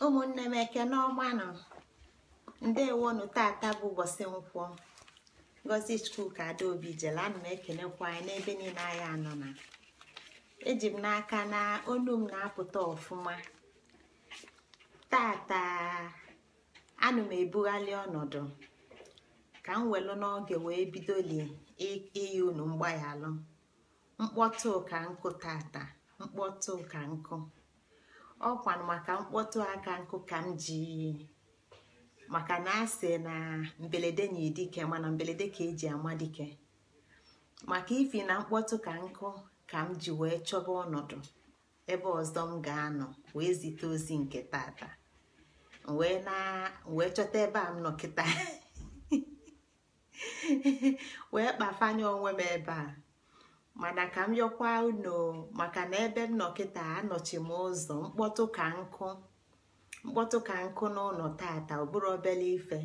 ụmụnne m Ekene ọmanụ ndewonu. tata bụ ụbọchị nkwọ. Ngozi Chukwuka Adaobi jela ana m ekenekwa anyị n'ebe niile anyị anọ na eji m n'aka na onu m na-apụta ọfụma. Tata anụ m ebughalị ọnọdụ ka m welu n'oge wee bidoli iyi unu mgbaghalụ mkpọtụ ka nkụ. Tata mkpọtụ ka nkụ ọkwanụ maka mkpọtụ aka nkụ ka m ji, maka na asị na mbelede na idike, mana mbelede ka eji ama dike. Maka ifi na mkpọtụ ka nkụ ka m ji wee chọba ọnọdụ ebe ọzọ m ga-anọ wee zite ozi nke tata, wee chọta ebe a m nọ kịta wee kpafanye onwe m ebe a. Mana ka m yọkwa unu maka na ebe m nọ kịta anọchi m ụzọ mkpọtụ ka nkụ n'ụlọ tata ọ bụrụ obele ife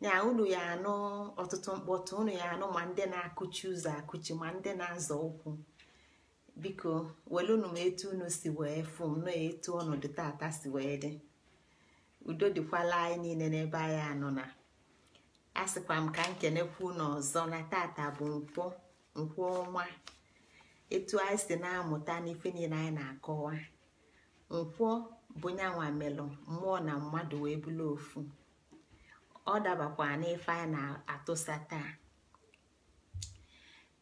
ya. Unu ya anụ ọtụtụ mkpọtụ, unu ya anụ ma ndị na-akụchi ụzọ akụchi ma ndị na-azọ ụkwụ. Biko welunu m etu unu si wee fụ m na etu ọnọdụ tata si wee dị. Udo dịkwala anyị niile n'ebe anyị anọ na. Asịkwa m ka nkenekwu unu ọzọ na tata bụ nkwọ ọnwa. Etu anyị si na-amụta n'ife niile anyị na-akọwa, nkwọ bụ nyanwa melụ mmụọ na mmadụ wee bụla ofu. Ọ dabakwa n'ife anyị na-atụsa taa.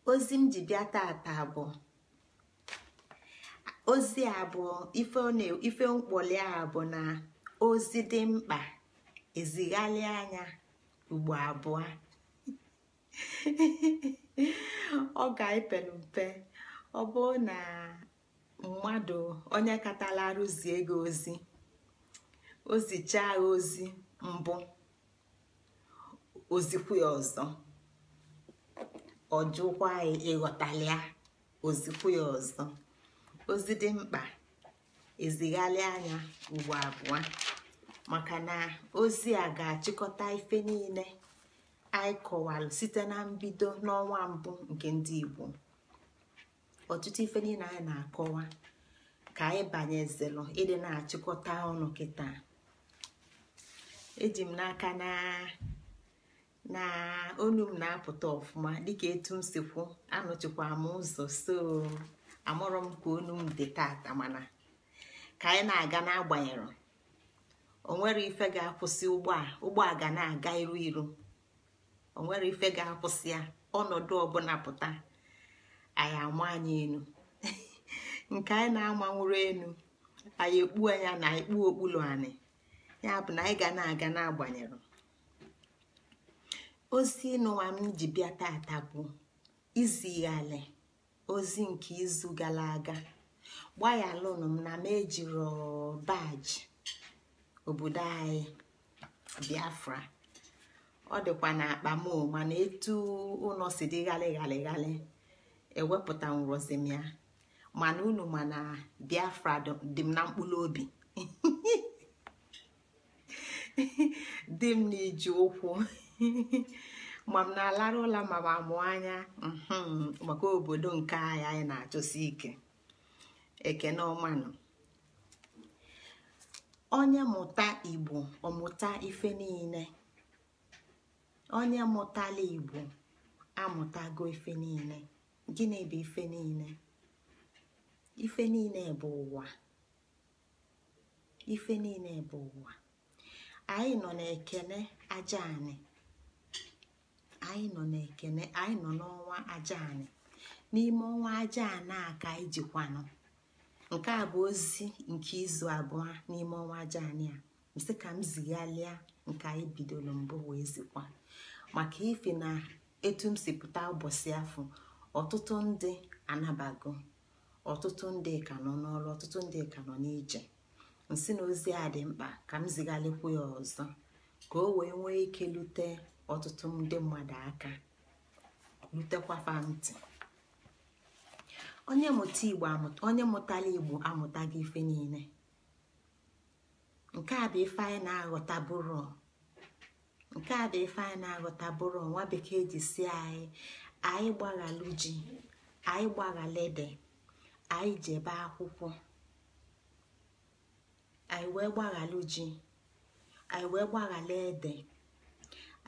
Ozi m ji bịa tata bụ ozi abụọ. Ife mkpọli a bụ na ozi dị mkpa ezigharịa anya ugbo abụọ ọ ga-epelu mpe. Ọ bụrụ na mmadụ onye katala arụzie gị ozichaa ozi mbụ, ozikwu ya ọzọ, ọ jụkwa ịghọtalịa, ozikwu ya ọzọ. Ozi dị mkpa ezigharịa anya ugbo abụọ, maka na ozi a ga-achịkọta ife niile anyị kọwalụ site na mbido n'ọnwa mbụ nke ndị Igbo. Ọtụtụ ife niile anyị na-akọwa ka anyị banyezelụ ịdị na-achịkọta ọnụ kịta. Eji m n'aka na onu m na-apụta ọfụma dịka etu m sikwu anọchikwa m ụzọ, so amụrụ m ka onu m dị tata. Mana ka anyị na-aga n'agbanyeghị, o nwere ife ga-akwụsị ụgbọ a ga na-aga iru. O nwere ife ga-akwụsị ya. Ọnọdụ ọbụla pụta anyị ama anyị enu nke anyị na-amanwuru enu anyị ekpu anya na ekpu okpulu anyị. Ya bụ na anyị ga na-aga n'agbanyeghị. Ozi n'ụwa m ji bịa tata bụ izighalị ozi nke izu gara aga. Gbaghalụnụ m na m ejiro baji obodo anyị Biafra. Ọ dịkwa na akpa m, mana etu ụlọ si dị ghalị ewepụta nrozi m ya. Mana unu mana Biafra dị m na mkpụrụ obi dị m n'iji ụkwụ ma m na-alara ụla ma m amụ anya maka obodo nke anyị na-achọsi ike. Ekene ọmanụ. Onye mụta Igbo ọmụta ife niile. Onye mụtala Igbo amụtago ife niile. Gịnị bụ ife niile? Ife niile bụ ụwa. Ife niile bụ ụwa. Anyị nọ n'Ekene aja anị. Anyị nọ n'Ekene, anyị nọ n'ọnwa aja anị. N'ime ọnwa aja anị a ka anyị jikwanụ. Nke a bụ ozi nke izu abụọ n'ime ọnwa aja anị a. Msị ka m zighalịa nke anyị bidoro mbụ wee zikwa. Maka ife na etu m si pụta ụbọchị afọ, ọtụtụ ndị anabago, ọtụtụ ndị ka nọ n'ọrụ, ọtụtụ ndị ka nọ n'ije. Nsị na ozi a dị mkpa ka m zighalịkwu ya ọzọ ka o wee nwee ike lute ọtụtụ ndị mmadụ aka, lutekwafa ntị. Onye mụtala Igbo amụtaghị ife niile. Nke a bụ ife anyị na-aghọta bụrụ. Nke a bụ ife anyị na-aghọta bụrụ. Nwa bekee ji si anyị gbaghalụ ji, anyị gbaghalụ ede, anyị jebe akwụkwọ, anyị wee gbaghalụ ji, anyị wee gbaghalụ ede,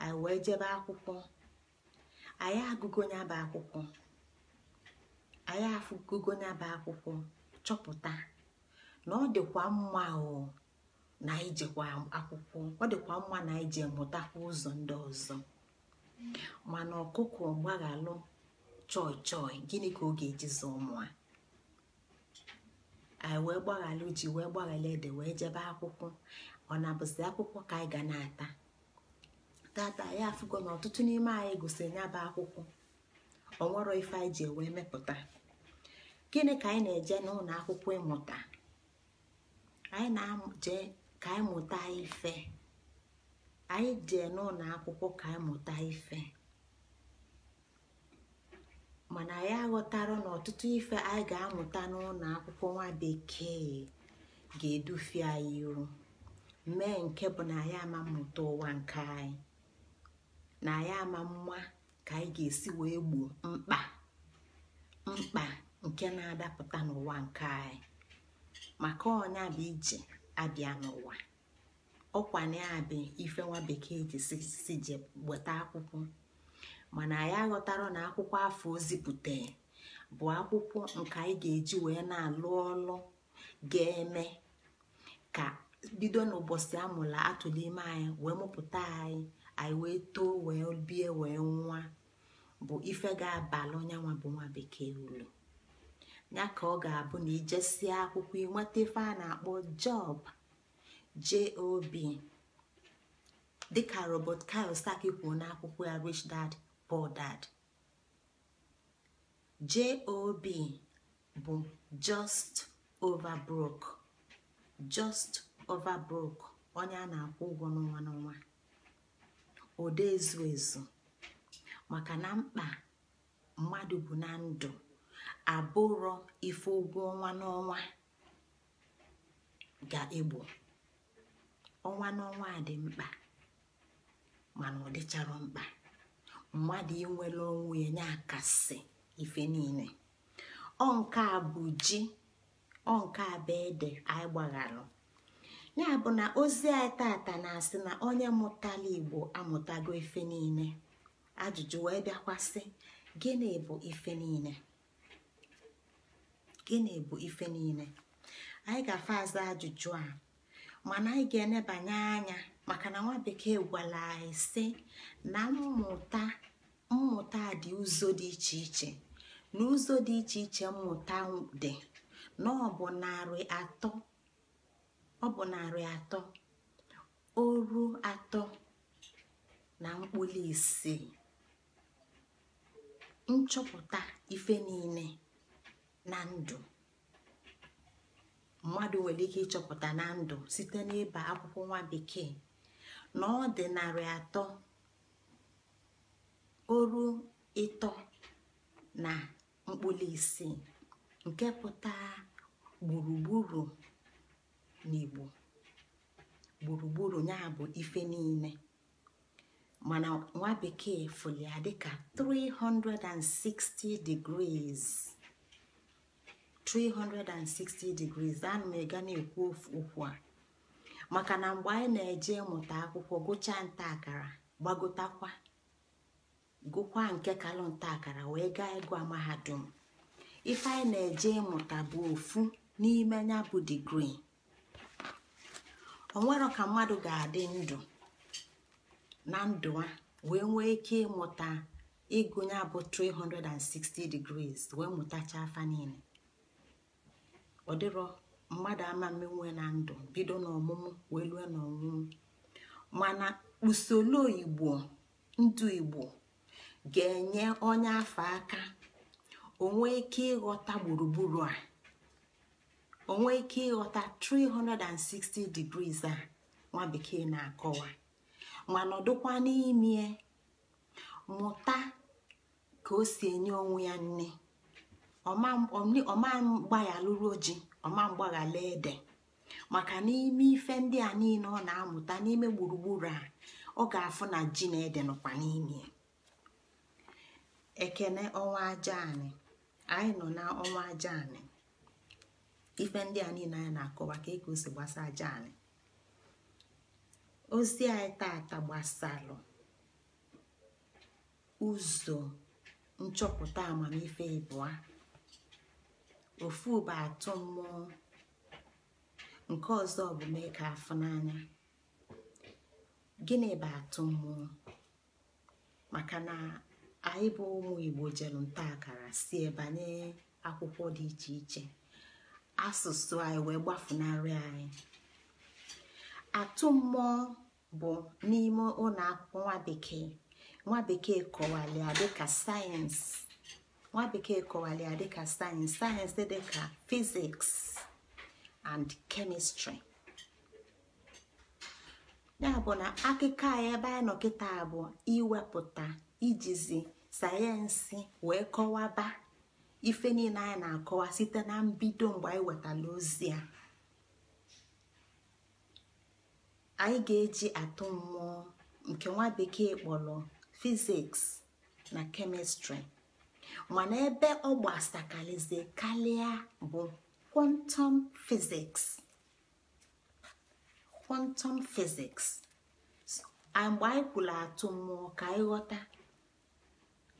anyị wee jebe akwụkwọ. Anyị agụgo nya bụ akwụkwọ, anyị afụgogo nya bụ akwụkwọ, chọpụta na ọ dịkwa mma na ijekwa akwụkwọ, ọ dịkwa mma na ije mụtakwa ụzọ ndị ọzọ. Mana ọkụkọ gbaghalụ chọị chọị, gịnị ka ọ ga-eji zụọ ụmụ a? Anyị wee gbaghalụ ji, wee gbaghalụ ede, wee jebe akwụkwọ. Ọ na-abụzi akwụkwọ ka anyị ga na-ata tata. Ya afụgo na ọtụtụ n'ime anyị gụsịrị ya bụ akwụkwọ, ọ nwere ife anyị ji wee mepụta. Gịnị ka anyị na-eje n'ụlọ akwụkwọ ịmụta? Anyị na-eje ka anyị mụta ife. Anyị jee n'ụlọ akwụkwọ ka anyị mụta ife, mana anyị aghọtara na ọtụtụ ife anyị ga-amụta n'ụlọ akwụkwọ nwa bekee ga-edufe anyị iru. Mee nke bụ na anyị ama mmụta ụwa nke anyị, na anyị ama mma ka anyị ga-esi wee gbuo mkpa nke na-adapụta n'ụwa nke anyị. Maka ọnya bụ ije abịa n'ụwa, ọkwa na ya bụ ife nwa bekee ji si je weta akwụkwọ. Mana anyị aghọtara na akwụkwọ afọ ozipụta bụ akwụkwọ nke anyị ga-eji wee na-alụ ọlụ ga-eme ka bido n'ụbọchị amụla atụle ime anyị wee mụpụta anyị wee too wee bie wee nwa, bụ ife ga-abalụ nyanwa bụ nwa bekee ulu. Ya ka ọ ga-abụ na ijesie akwụkwọ inweta ife a na-akpọ job, job, dịka Robert Kiyosaki kwuo n'akwụkwọ ya Rich Dad Poor Dad. Job bụ just over broke, just over broke, onye a na-akwụ ụgwọ n'ọnwa n'ọnwa. Ode ezu ezu, maka na mkpa mmadụ bụ na ndụ abụrọ ife ụgwọ ọnwa n'ọnwa ga-egbo. Ọnwa n'ọnwa dị mkpa, mana ọ dịchara mkpa mmadụ inwere onwe ya nye akasị ife niile. Ọ nke a bụ ji, ọ nke a bụ ede anyị gbaghalụ. Ya bụ na ozi anyị tata na-asị na onye mụtala Igbo amụtago ife niile. Ajụjụ wee bịakwasị, gịnị bụ ife niile? Gịnị bụ ife niile? Anyị ga-afa aza ajụjụ a, mana anyị ga-enebanye anya maka na nwa bekee gwara anyị sị na mmụta dị ụzọ dị iche iche, na ụzọ dị iche iche mmụta dị, na ọ bụ narị atọ oru atọ na mkpụrụ isii. Nchọpụta ife niile na ndụ mmadụ nwere ike ịchọpụta na ndụ site n'ịba akwụkwọ nwa bekee, na ọ dị narị atọ oru ịtọ na mkpụrụ isii, nke pụta gburugburu n'Igbo. Gburugburu ya bụ ife niile, mana nwa bekee fụli ya dịka 360 degrees. 360 degrees. Ana m ega na-ekwu okwu a maka na mgbe anyị na-eje mụta akwụkwọ, gụchaa nta akara, gbagotakwa gụkwa nke kalụ nta akara wee gaa ịgụ mahadum, ife anyị na-eje ịmụta bụ ofu n'ime ya bụ digrii. O nwero ka mmadụ ga-adị ndụ na ndụ a wee nwee ike ịmụta ịgụ ya bụ 360 degrees wee mụtacha afa niile. Ọ dịrọ mmadụ ama mmenwe na ndụ bido n'ọmụmụ wee lue n'ọmụmụ, mana usoro Igbo, ndụ Igbo ga-enye onye afọ aka onwe ike ịghọta gburugburu a, onwe ike ịghọta 360 degrees a nwa bekee na-akọwa, mana ọdụkwa n'ime mụta ka o si enye onwe ya nne. Ọma mgbaghalụrụ ji, ọma mgbaghala ede, maka n'ime ife ndị a niile ọ na-amụta n'ime gburugburu a, ọ ga-afụ na ji na ede nọkwa n'ime. Ekene ọnwa ajaanị, anyị nọ na ọnwa ajaanị. ife ndị a niile anyị na-akọwa ka eke o si gbasa aja anị. Ozi anyị tata gbasalụ ụzọ nchọpụta amamife ịbụa. Ofu bụ atụ mmụọ, nke ọzọ bụ mee ka afụ n'anya. Gịnị bụ atụ mmụọ? Maka na anyị bụ ụmụ Igbo jelu nta akara si banye akwụkwọ dị iche iche, asụsụ anyị wee gbafunarị anyị. Atụ mmụọ bụ n'ime ụlọ akwụkwọ nwa bekee kọwalịa dịka sayensị. Nwa bekee kọwalịa dịka sayensị dịka physics and chemistry. Ya bụ na akụkọ anyị ebe anyị nọ kịta bụ iwepụta ijizi sayensị wee kọwaba ife niile anyị na-akọwa site na mbido mgbe anyị wetara ozi a. Anyị ga-eji atụ mmụọ nke nwa bekee kpọrọ physics na chemistry, mana ebe ọ gbasakalizie karịa bụ quantum physics. Mgbe anyị kwuru atụ mmụọ ka anyị ghọta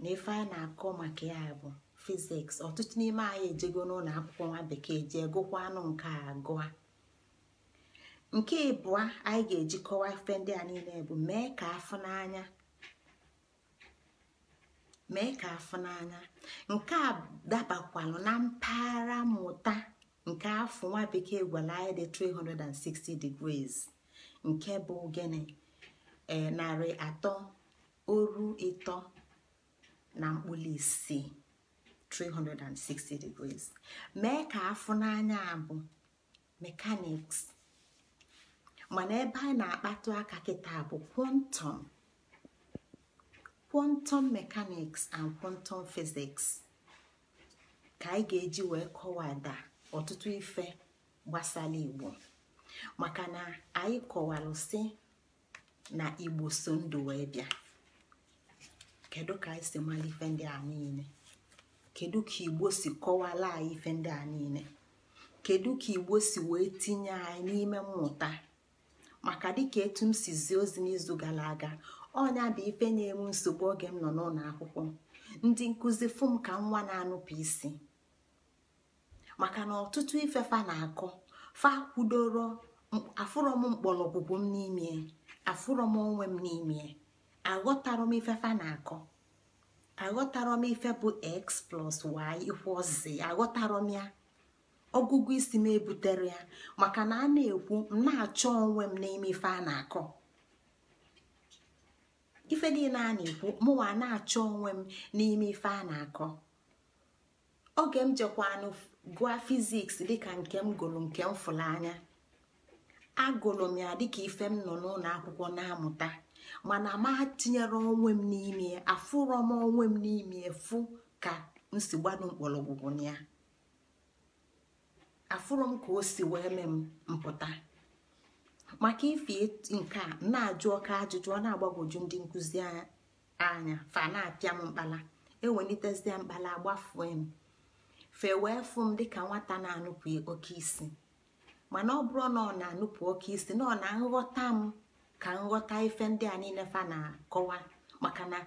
na ife anyị na-akọ maka ya bụ physics. Ọtụtụ n'ime anyị ejego n'ụlọ akwụkwọ nwa bekee jee gụkwa anụ nke agụa. Nke ịbụa anyị ga-eji kọwa ife ndị a niile bụ mee ka afụ n'anya. Nke a dabakwalụ na mpaghara mmụta nke afọ nwa bekee gwara anyị dị 360 degrees, nke bụ gịnị? 360 360 degrees. Mee ka afụ n'anya bụ mechanics, mana ebe anyị na-akpatụ aka kịta bụ quantum mechanics and quantum physics ka anyị ga-eji wee kọwada ọtụtụ ife gbasara Igbo. Maka na anyị kọwalụ sị na Igbo so ndụ wee bịa. Kedu ka anyị si mara ife ndị a niile? Kedu ka Igbo si kọwala anyị ife ndị a niile? Kedu ka Igbo si wee tinye anyị n'ime mmụta? Maka dịka etu m si zie ozi n'izu gara aga, ọnya bụ ife na-enwe nsogbu oge m nọ n'ụlọ akwụkwọ. Ndị nkụzi fụ m ka nwa na-anụpụ isi, maka na ọtụtụ ife fa na-akọ fa kwudoro afụrọ m mkpọrọgwụgwụ m n'ime, afụrọ m onwe m n'ime. Aghọtara m ife fa na-akọ, aghọtara m ife bụ x plus y equals z. Aghọtara m ya, ọgụgụ isi m ebutere ya, maka na a na-ekwu m na-achọ onwe m n'ime ife a na-akọ. Ife niile a na-ekwu mụnwa na-achọ onwe m n'ime ife a na-akọ. Oge m jekwanụ gụọ fiziks dịka nke m gụrụ, nke m fụrụ anya, agụrụ m ya dịka ife m nọ n'ụlọ akwụkwọ na-amụta, mana ma tinyere onwe m n'ime, afụrọ m onwe m n'ime fụ ka m si gbado mkpọrọgwụgwụ ya. Afụrọ m ka o si wee mee m mpụta. Maka ife nke a na-ajụ ọka ajụjụ, ọ na-agbagwoju ndị nkụzi anya, fa na-apịa m mkpala, ewelitezie mkpala agbafue m, fe wee fụ m dịka nwata na-anụpụ oke isi. Mana ọ bụrụ na ọ na-anụpụ oke isi, na ọ na-nghọta m ka nghọta ife ndị a niile fa na-akọwa, maka na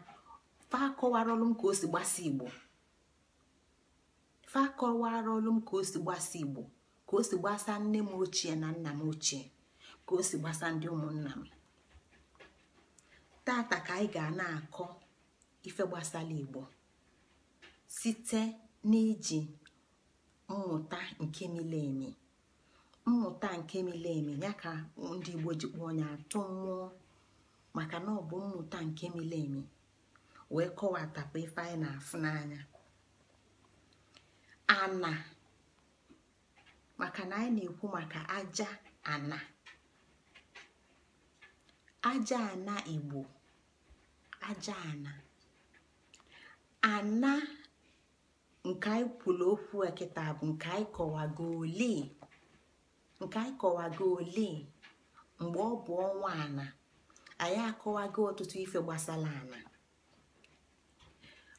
fa kọwarọlụ m ka o si gbasa Igbo. Fa kọwarọlụ m ka o si gbasa Igbo, ka o si gbasa nne m ochie na nna m ochie, ka o si gbasa ndị ụmụnna m. Tata ka anyị ga na-akọ ife gbasara Igbo site n'iji mmụta nke mili emi. Mmụta nke mili emi ya ka ndị Igbo ji kpọọ ya atụ mmụọ, maka na ọ bụ mmụta nke mili emi wee kọwatapụ ife anyị na-afụ n'anya. Ana, maka na anyị na-ekwu maka aja ana. Aja ana Igbo, aja ana. Ana nke anyị kwuru okwu ekita bụ nke anyị kọwago ole, mgbe ọ bụ ọnwa ana. Anyị akọwago ọtụtụ ife gbasara ana,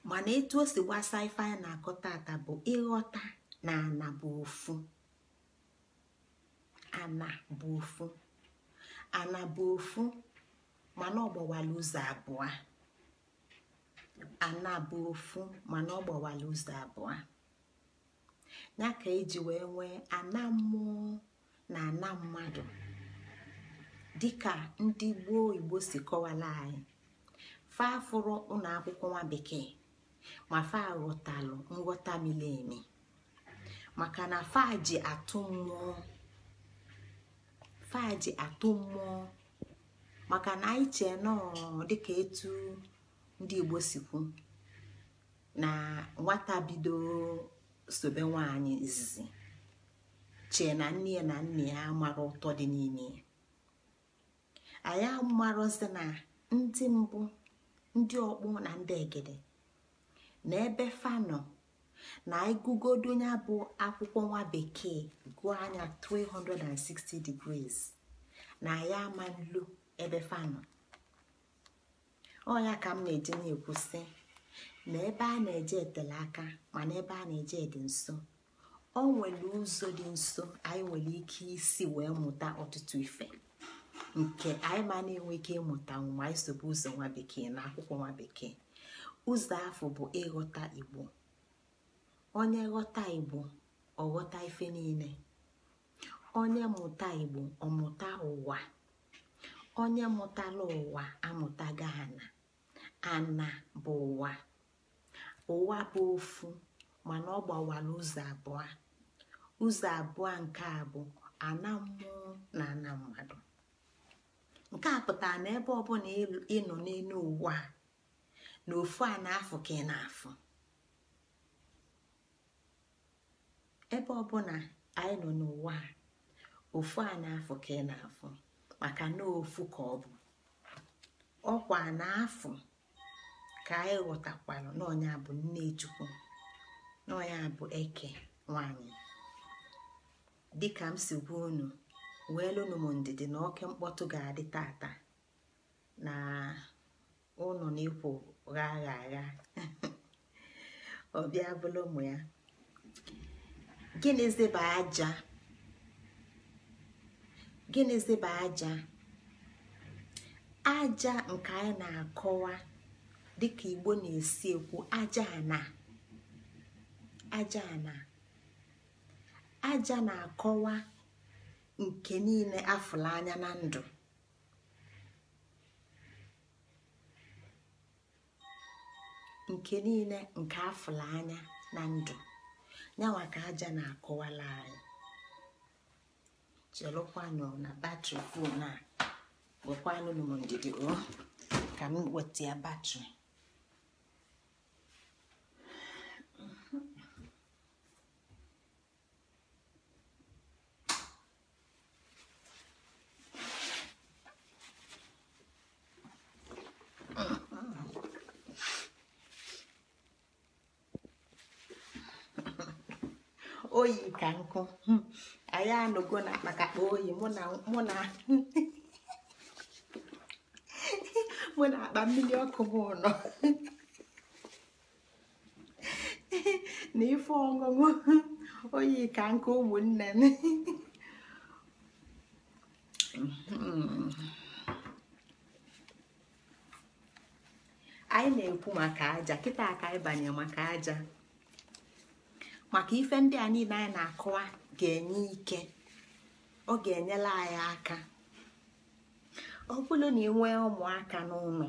mana etu o si gbasa ife anyị na-akọ tata bụ ịghọta na ana bụ ofu. ana bụ ofu. Ana bụ ofu mana ọ gbawala ụzọ abụọ. Ana bụ ofu mana ọ gbawala ụzọ abụọ. Ya ka eji wee nwee ana mmụọ na ana mmadụ, dịka ndị gboo Igbo si kọwala anyị. Fa fụrụ ụlọ akwụkwọ nwa bekee ma fa ghọtalụ nghọta miri emi, maka na fa ji atụ mmụọ. Fa ji atụ mmụọ maka na anyị chee nọ dịka etu ndị Igbo si kwu na nwata bido sobe nwaanyị izizi chee na nne ya na nne ya mara ụtọ dị n'ime. Anyị amarozi na ndị mbụ, ndị ọkpụ na ndị egede na ebe fanọ na ịgụgodo ya bụ akwụkwọ nwa bekee gụọ anya 360 degrees na ya ama nlu ebe fanọ. Ọnya ka m na-eji na-ekwusị na ebe a na-eje etele aka mana ebe a na-eje dị nso. O nwere ụzọ dị nso anyị nwere ike isi wee mụta ọtụtụ ife nke anyị ma na-enwe ike ịmụta ma anyị sobe ụzọ nwa bekee na akwụkwọ nwa bekee. Ụzọ afọ bụ ịghọta Igbo. Onye ghọta Igbo ọ ghọta ife niile. Onye mụta Igbo ọ mụta ụwa. Onye mụtala ụwa amụtaga ana. Ana bụ ụwa. Ụwa bụ ofu mana ọ gbawara ụzọ abụọ. Ụzọ abụọ nke a bụ ana mmụọ na ana mmadụ. Nke a pụtara na ebe ọbụla ịnọ n'elu ụwa na ofu a na-afụ ka ị na-afụ. Ebe ọbụla anyị nọ n'ụwa ofu a na-afụ ka ị na-afụ, maka na ofu ka ọ bụ. Ọkwa na-afụ ka anyị ghọtakwara na onye bụ nne Chukwu, na onye bụ eke nwanyị. Dịka m si gwa unu wee lụnụ m ndidi na oke mkpọtụ ga-adị tata na ụnọ na-ekwu gha agha agha ọbịa bụla ụmụ ya. Gịnịzi bụ aja? Gịnịzi bụ aja? Aja nke anyị na-akọwa dịka Igbo na-esi ekwu aja ana. Aja ana. Aja na-akọwa nke niile afụla anya na ndụ. Nke niile nke afụla anya na ndụ nyanwa ka aja na-akọwala anyị. Chelụkwanụ na batrị fon a gwekwanụ m ndidi ka m weta ya batrị. Oyi ka nkụ. Anyị anọgo na maka oyi mụ na akpa mmiri ọkụ m nọ na ife ọṅụṅụ. Oyi ka nkụ ụmụnne m. Anyị na-ekwu maka aja kịta aka anyị banye maka aja, maka ife ndị a niile anyị na-akọwa ga-enye ike. Ọ ga-enyela anyị aka. Ọ bụrụ na ị nwee ụmụaka n'ụlọ,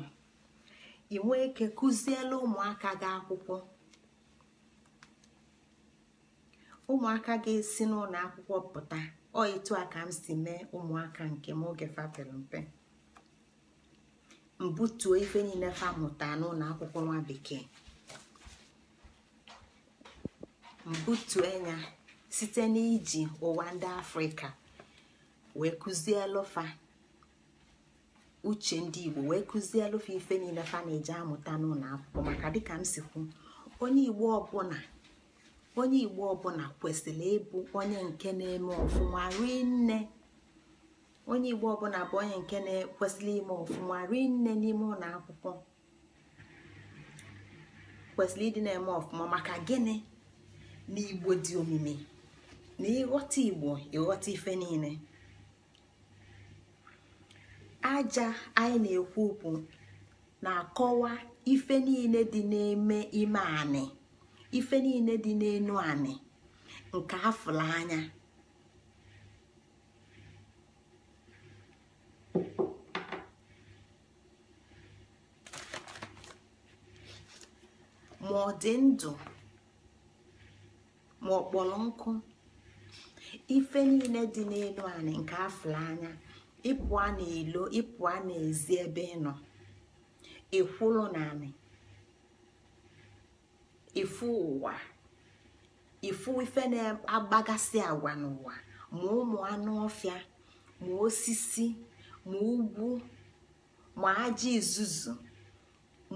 ị nwee ike kụziela ụmụaka gị akwụkwọ. Ụmụaka ga-esi n'ụlọ akwụkwọ pụta. Ọ etu a ka m si mee ụmụaka nke m oge fa pere mpe. Mbutuo ife niile fa mụta n'ụlọ akwụkwọ nwa bekee. Mbutue ya site n'iji ụwa ndị Afrịka wee kụzielu fa uche ndị Igbo, wee kụzielu fa ife niile fa na-eje amụta n'ụlọ akwụkwọ. Maka dịka m si kwu, onye Igbo ọbụla kwesịrị ịbụ onye nke na-eme ọfụma rinne. Onye Igbo ọbụla bụ onye nke kwesịrị ime ọfụma rinne n'ime ụlọ akwụkwọ. Kwesịrị ịdị na-eme ọfụma. Maka gịnị? Na Igbo dị omimi. Na ịghọta Igbo ịghọta ife niile. aja anyị na-ekwu bụ na-akọwa ife niile dị n'ime ime anị, ife niile dị n'enu anị nke afụla anya. Ma ọ dị ndụ ma ọ kpọrọ nkụ, ife niile dị n'elu anị nke afụla anya, ịpụa n'ilo, ịpụa n'ezi ebe ị nọ, ịkwụlụ n'anị, ịfụ ụwa, ịfụ ife na-agbagasị agwa n'ụwa, ma ụmụ anụ ọfịa, ma osisi, ma ugwu, ma aja izuzu,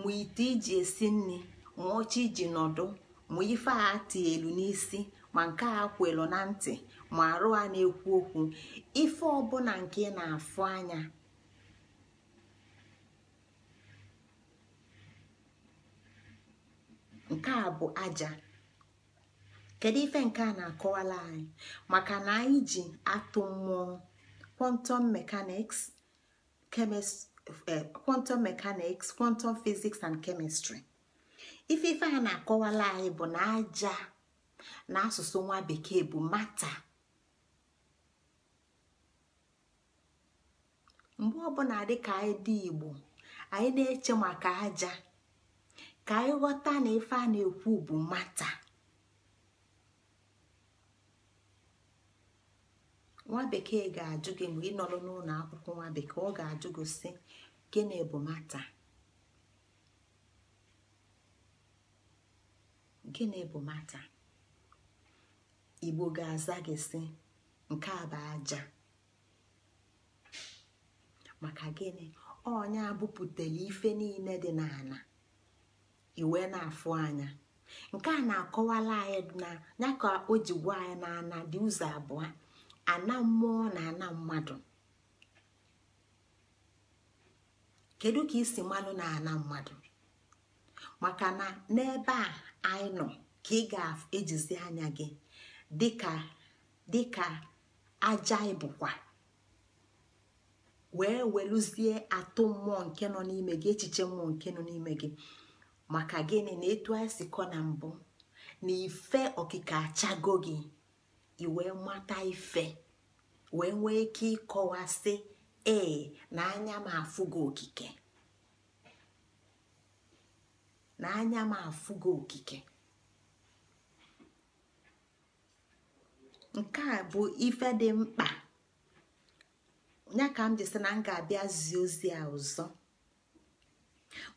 ma ite iji esi nri, ma ọchị iji nọdụ, ma ife a ati elu n'isi, ma nke a kwelu na ntị, ma arụ a na-ekwu okwu, ife ọbụla nke ị na-afụ anya nke a bụ aja. Kedu ife nke a na-akọwala anyị? Maka na anyị ji atụ mmụọ, quantum mechanics, quantum physics and chemistry. Ife a na-akọwala anyị bụ na aja na asụsụ nwa bekee bụ mata. Mgbe ọbụla dị ka anyị dị Igbo, anyị na-eche maka aja, ka anyị ghọta na ife a na-ekwu bụ mata. Nwa bekee ga-ajụ gị mgbe ị nọrọ n'ụlọ akwụkwọ nwa bekee, ọ ga-ajụ gị sị, gịnị bụ mata? Gịnị bụ mata? Igbo ga-aza gị sị, nke a bụ aja. Maka gịnị? Onye abụpụtara ife niile dị n'ala, iwe na-afụ anya. Nke a na-akọwala anyị na ya ka o ji gwa anyị na ana dị ụzọ abụọ, ana mmụọ na ana mmadụ. Kedu ka isi malụ na ana mmadụ? Maka na n'ebe a anyị nọ ka ị ga-ejizi anya gị dịka aja ịbụkwa, wee weluzie atụ mmụọ nke nọ n'ime gị, echiche mmụọ nke nọ n'ime gị. Maka gịnị? Na etu anyị si kọ na mbụ, na ife okike achago gị, iwee mata ife, wee nwee ike ịkọwasị na anya m afụgo okike, na anya m afụgo okike. Nke a bụ ife dị mkpa. Ya ka m ji sị na m ga-abịa zie ozi a ọzọ,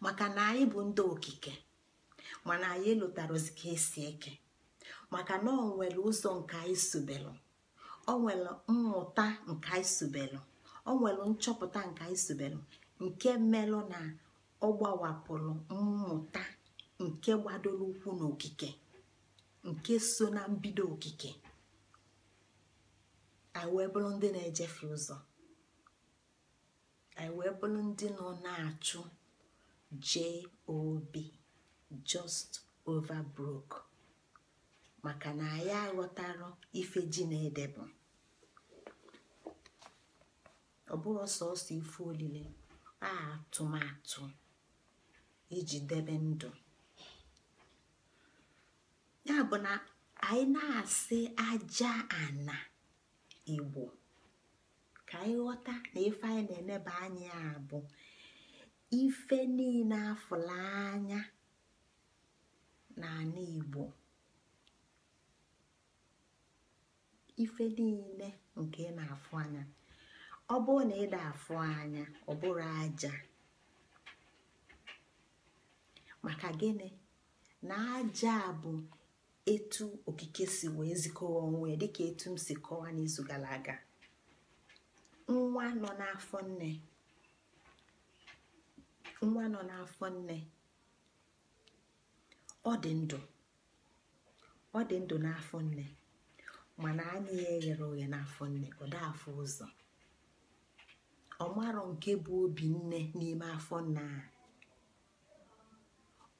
maka na anyị bụ ndị okike, mana anyị elutarozi ka esi eke. Maka na o nwere ụzọ nke anyị subelu, o nwere mmụta nke anyị subelu, o nwere nchọpụta nke anyị subelu, nke melụ na ọ gbawapụrụ mmụta nke gbadoro ukwu n'okike, nke so na mbido okike. Anyị wee bụrụ ndị na-ejefe ụzọ, anyị wee bụrụ ndị nọ na-achụ JOB, just over broke. Maka na anyị aghọtara ife ji na-ede bụ, ọ bụrụ sọsọ ife olile, atụmatụ iji debe ndụ. Ya bụ na anyị na-asị aja ana Igbo, ka anyị ghọta na ife anyị na-eneba anya bụ ife niile afụla anya n'ala Igbo, ife niile nke na-afụ anya. Ọ bụrụ na ịda afụ anya, ọ bụrụ aja. Maka gịnị? Na aja bụ etu okike si wee zikọwa onwe, dịka etu m si kọwa n'izu gara aga. Nwa nọ n'afọ nne, ọ dị ndụ n'afọ nne, mana anya ya eghere oghe n'afọ nne, ọ da afọ ụzọ. Ọ marọ nke bụ obi nne n'ime afọ nna,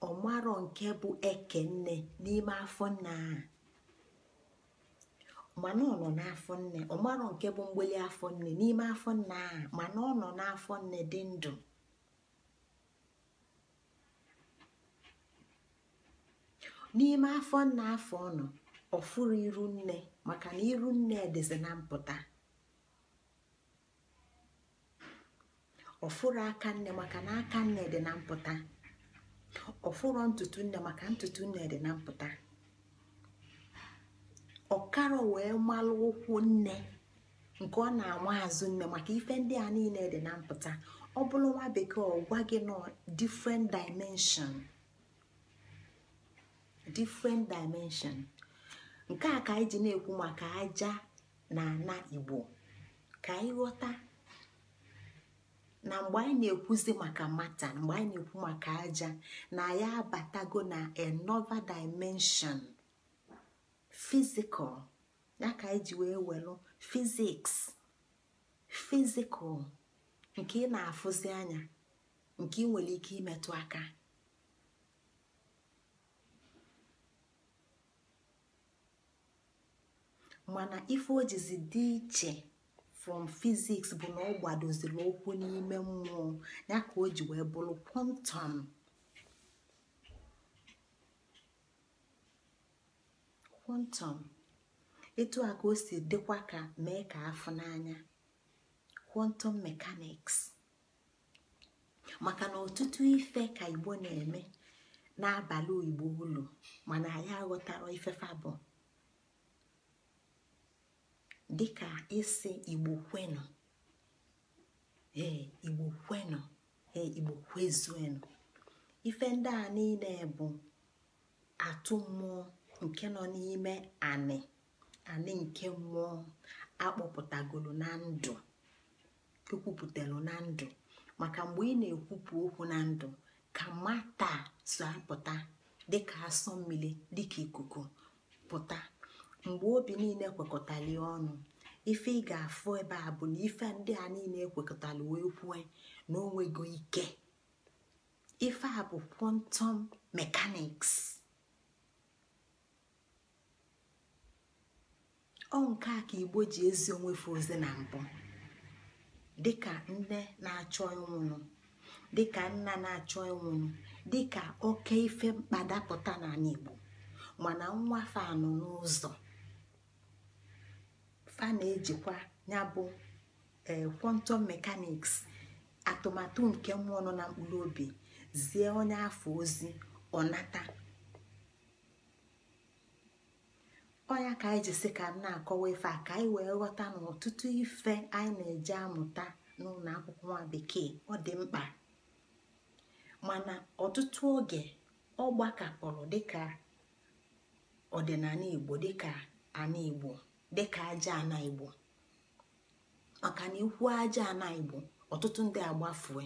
ọ marọ nke bụ Ekene n'ime afọ nna, mana ọ nọ n'afọ nne, ọ marọ nke bụ mgbeli afọ nne n'ime afọ nne a, mana ọ nọ n'afọ nne dị ndụ. N'ime afọ nne afọ ọ nọ, ọ fụrụ iru nne maka na iru nne dịzi na mpụta. Ọ fụrụ aka nne maka na aka nne dị na mpụta. Ọ fụrụ ntutu nne maka ntutu nne dị na mpụta. Ọkara wee malụ ụkwụ nne nke ọ na-ama azụ nne maka ife ndị a niile dị na mpụta. Ọ bụrụ nwa bekee ọ gwa gị nọ different dimension. Nke a ka anyị ji na-ekwu maka aja na ana Igbo, ka anyị ghọta na mgbe anyị na-ekwuzi maka mata, mgbe anyị na-ekwu maka aja, na ya abatago na another dimension, physical. Ya ka anyị ji wee welu physical, nke ị na-afụzi anya, nke ị nwere ike imetụ aka. Mana ife o jizi dị iche from physics bụ na ọ gbadoziri okwu n'ime mmụọ, ya ka o ji wee bụrụ quantum. Etu a ka o si dịkwa ka mee ka afọ n'anya, quantum mechanics. Maka na ọtụtụ ife ka Igbo na-eme n'abalị Igbo ụlọ, mana anyị aghọtara ifefa bụ dịka isi Igbo kwenu, Igbo kwenu, Igbo kwezuenu. Ife ndị a niile bụ atụ mmụọ nke nọ n'ime anị nke mmụọ akpọpụtagolo na ndụ, ekwupụtalụ na ndụ. Maka mgbe ị na-ekwupụ okwu na ndụ, ka mata so apụta dịka asọ mmiri, dịka ikuku pụta. Mgbe obi niile kwekọtali ọnụ, ife ị ga-afụ ebe a bụ na ife ndị a niile ekwekọtali wee kwue na onwego ike. Ife a bụ quantum mechanics. Ọ nke a ka Igbo ji ezi onwefe ozi na mbụ, dịka nne na-achọ ịnwụnụ, dịka nna na-achọ ịnwụnụ, dịka oke ife mkpadapụta n'ala Igbo. Mana nwafe anọ n'ụzọ fa na-ejikwa ya bụ quantum mechanics, atụmatụ nke mmụọ nọ na mkpụrụ obi, zie onye afọ ozi ọnata. Ọnya ka anyị ji sị ka m na-akọwa ife a, ka anyị wee ghọta na ọtụtụ ife anyị na-eje amụta n'ụlọ akwụkwọ nwa bekee ọ dị mkpa. Mana ọtụtụ oge ọ gbakapụrụ dịka ọdịnala Igbo, dịka ana Igbo, dịka aja ana Igbo. Maka na ikwu aja ana Igbo, ọtụtụ ndị agbafue,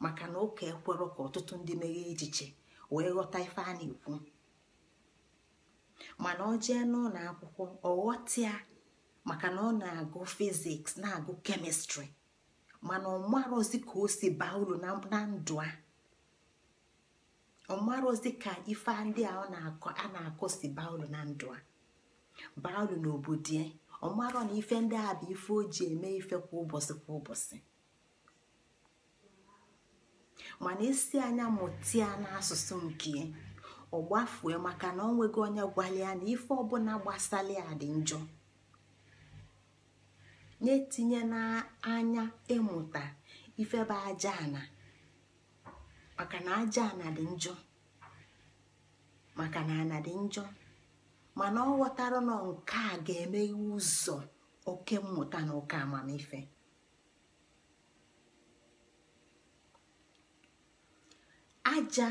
maka na ụka ekwero ka ọtụtụ ndị meghe echiche wee ghọta ife a na-ekwu. Mana ọ jee n'ụlọ akwụkwọ ọ ghọtịa, maka na ọ na-agụ fiziks, na-agụ kemịstrị, mana ọ marọzi ka o si baa uru na ndụ a. Ọ marọzi ka ife ndị a na-akọ si baa uru na ndụ a, baa uru n'obodo ya. Ọ marọ na ife ndị a bụ ife o ji eme ife kwa ụbọchị. Mana isi anya mụtia n'asụsụ nke ọ gbafue, maka na ọ nwego onye gwalịa na ife ọbụla gbasara ya dị njọ. Na-etinye n'anya ịmụta ife bụ aja ana, maka na aja ana dị njọ, maka na ana dị njọ. Mana ọ ghọtara na nke a ga-emeghe ụzọ oke mmụta na oke amamife. Aja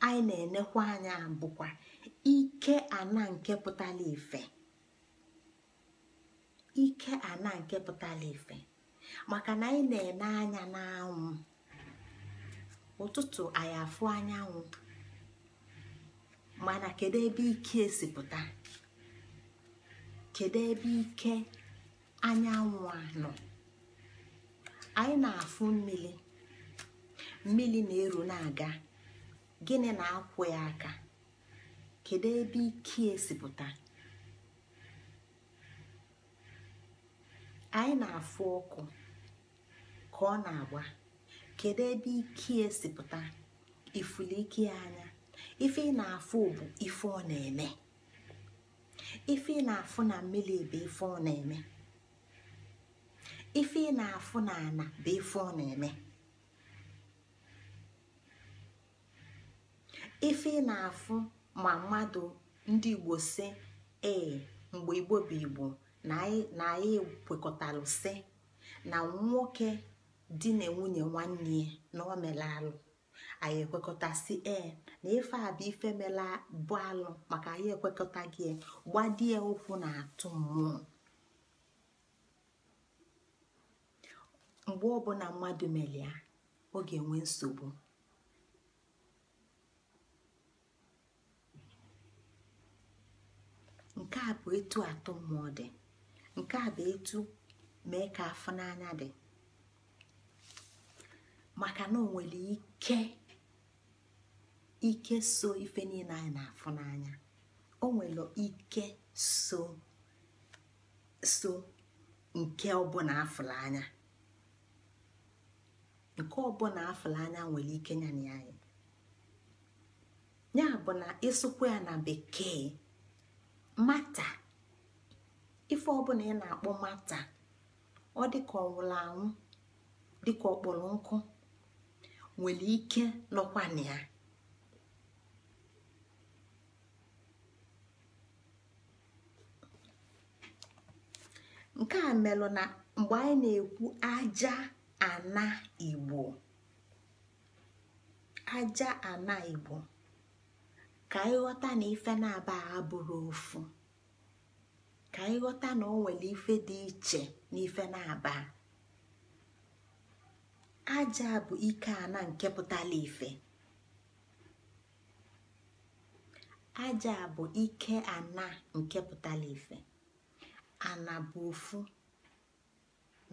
anyị na-enekwa anya bụkwa ike ana nke pụtara ife, ike ana nke pụtara ife. Maka na anyị na-ene anya n'anwụ, ụtụtụ anyị afụ anyanwụ, mana kedu ebe ike si pụta? Kedu ebe ike anyanwụ a nọ? Anyị na-afụ mmiri na-eru na-aga, gịnị na-akwụ ya aka? Kedu ebe ike si pụta? anyị na-afụ ọkụ ka ọ na-agba. Kedu ebe ike esi pụta? Ifuli ike anya. Ife ị na-afụ bụ ife ọ na-eme. Ife ị na-afụ na mmiri bụ ife ọ na-eme. Ife ị na-afụ na ana bụ ife ọ na-eme. Ife ị na-afụ ma mmadụ ndị Igbo si mgbe Igbo bụ Igbo na anyị kwekọtalụ sị na nwoke di na nwunye nwanne na o mere alụ, anyị ekwekọtasị na ife a bụ ife mela bụ alụ, maka anyị ekwekọtaghị gbadie ụkwụ na-atụ mmụọ. Mgbe ọbụla mmadụ mere ya, ọ ga-enwe nsogbu. Nke a bụ etu atụ mmụọ dị. Nke a bụ etu mee ka afọ n'anya dị. Maka na o nwere ike so ife niile anyị na-afụ n'anya. O nwere ike so nke ọbụla afụla anya. Nke ọbụla afụla anya nwere ike nyana anyị. Ya bụ na ịsụkwa ya na bekee, mata, ife ọbụla ị na-akpọ mata, ọ dịka ọ nwụrụ anwụ, dịka ọkpọrọ nkụ, nwere ike nọkwa na ya. Nke a melụ na mgbe anyị na-ekwu aja ana Igbo, aja ana Igbo, ka anyị ghọta na ife na-aba abụrụ ofu. Ka anyị ghọta na o nwere ife dị iche n'ife na-aba. Aja bụ ike ana nke pụtara ife. Aja bụ ike ana nke pụtara ife. Ana bụ ofu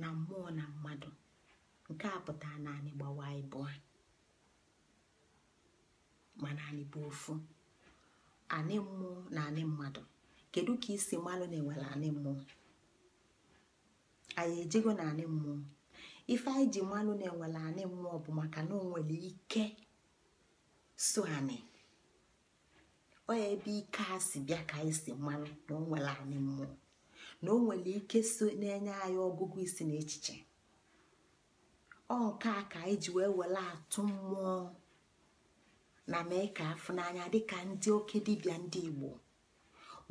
na mmụọ na mmadụ. Nke a pụtara na anyị gbawa ịbụọ, mana anyị bụ ofu. Anyị mmụọ na anyị mmadụ. Kedu ka isi malụ na-enwere anyị mmụọ? Anyị ejego na anyị mmụọ. Ife anyị ji malụ na-enwere anyị mmụọ bụ maka na o nwere ike so anyị. Ọ ebe ike a si bịa ka anyị si malụ na o nwere anyị mmụọ. Na o nwere ike so na-enye anyị ọgụgụ isi na echiche. Ọ nke a ka anyị ji wee were atụ mmụọ na mee ka afụ n'anya, dịka ndị oke dibịa ndị Igbo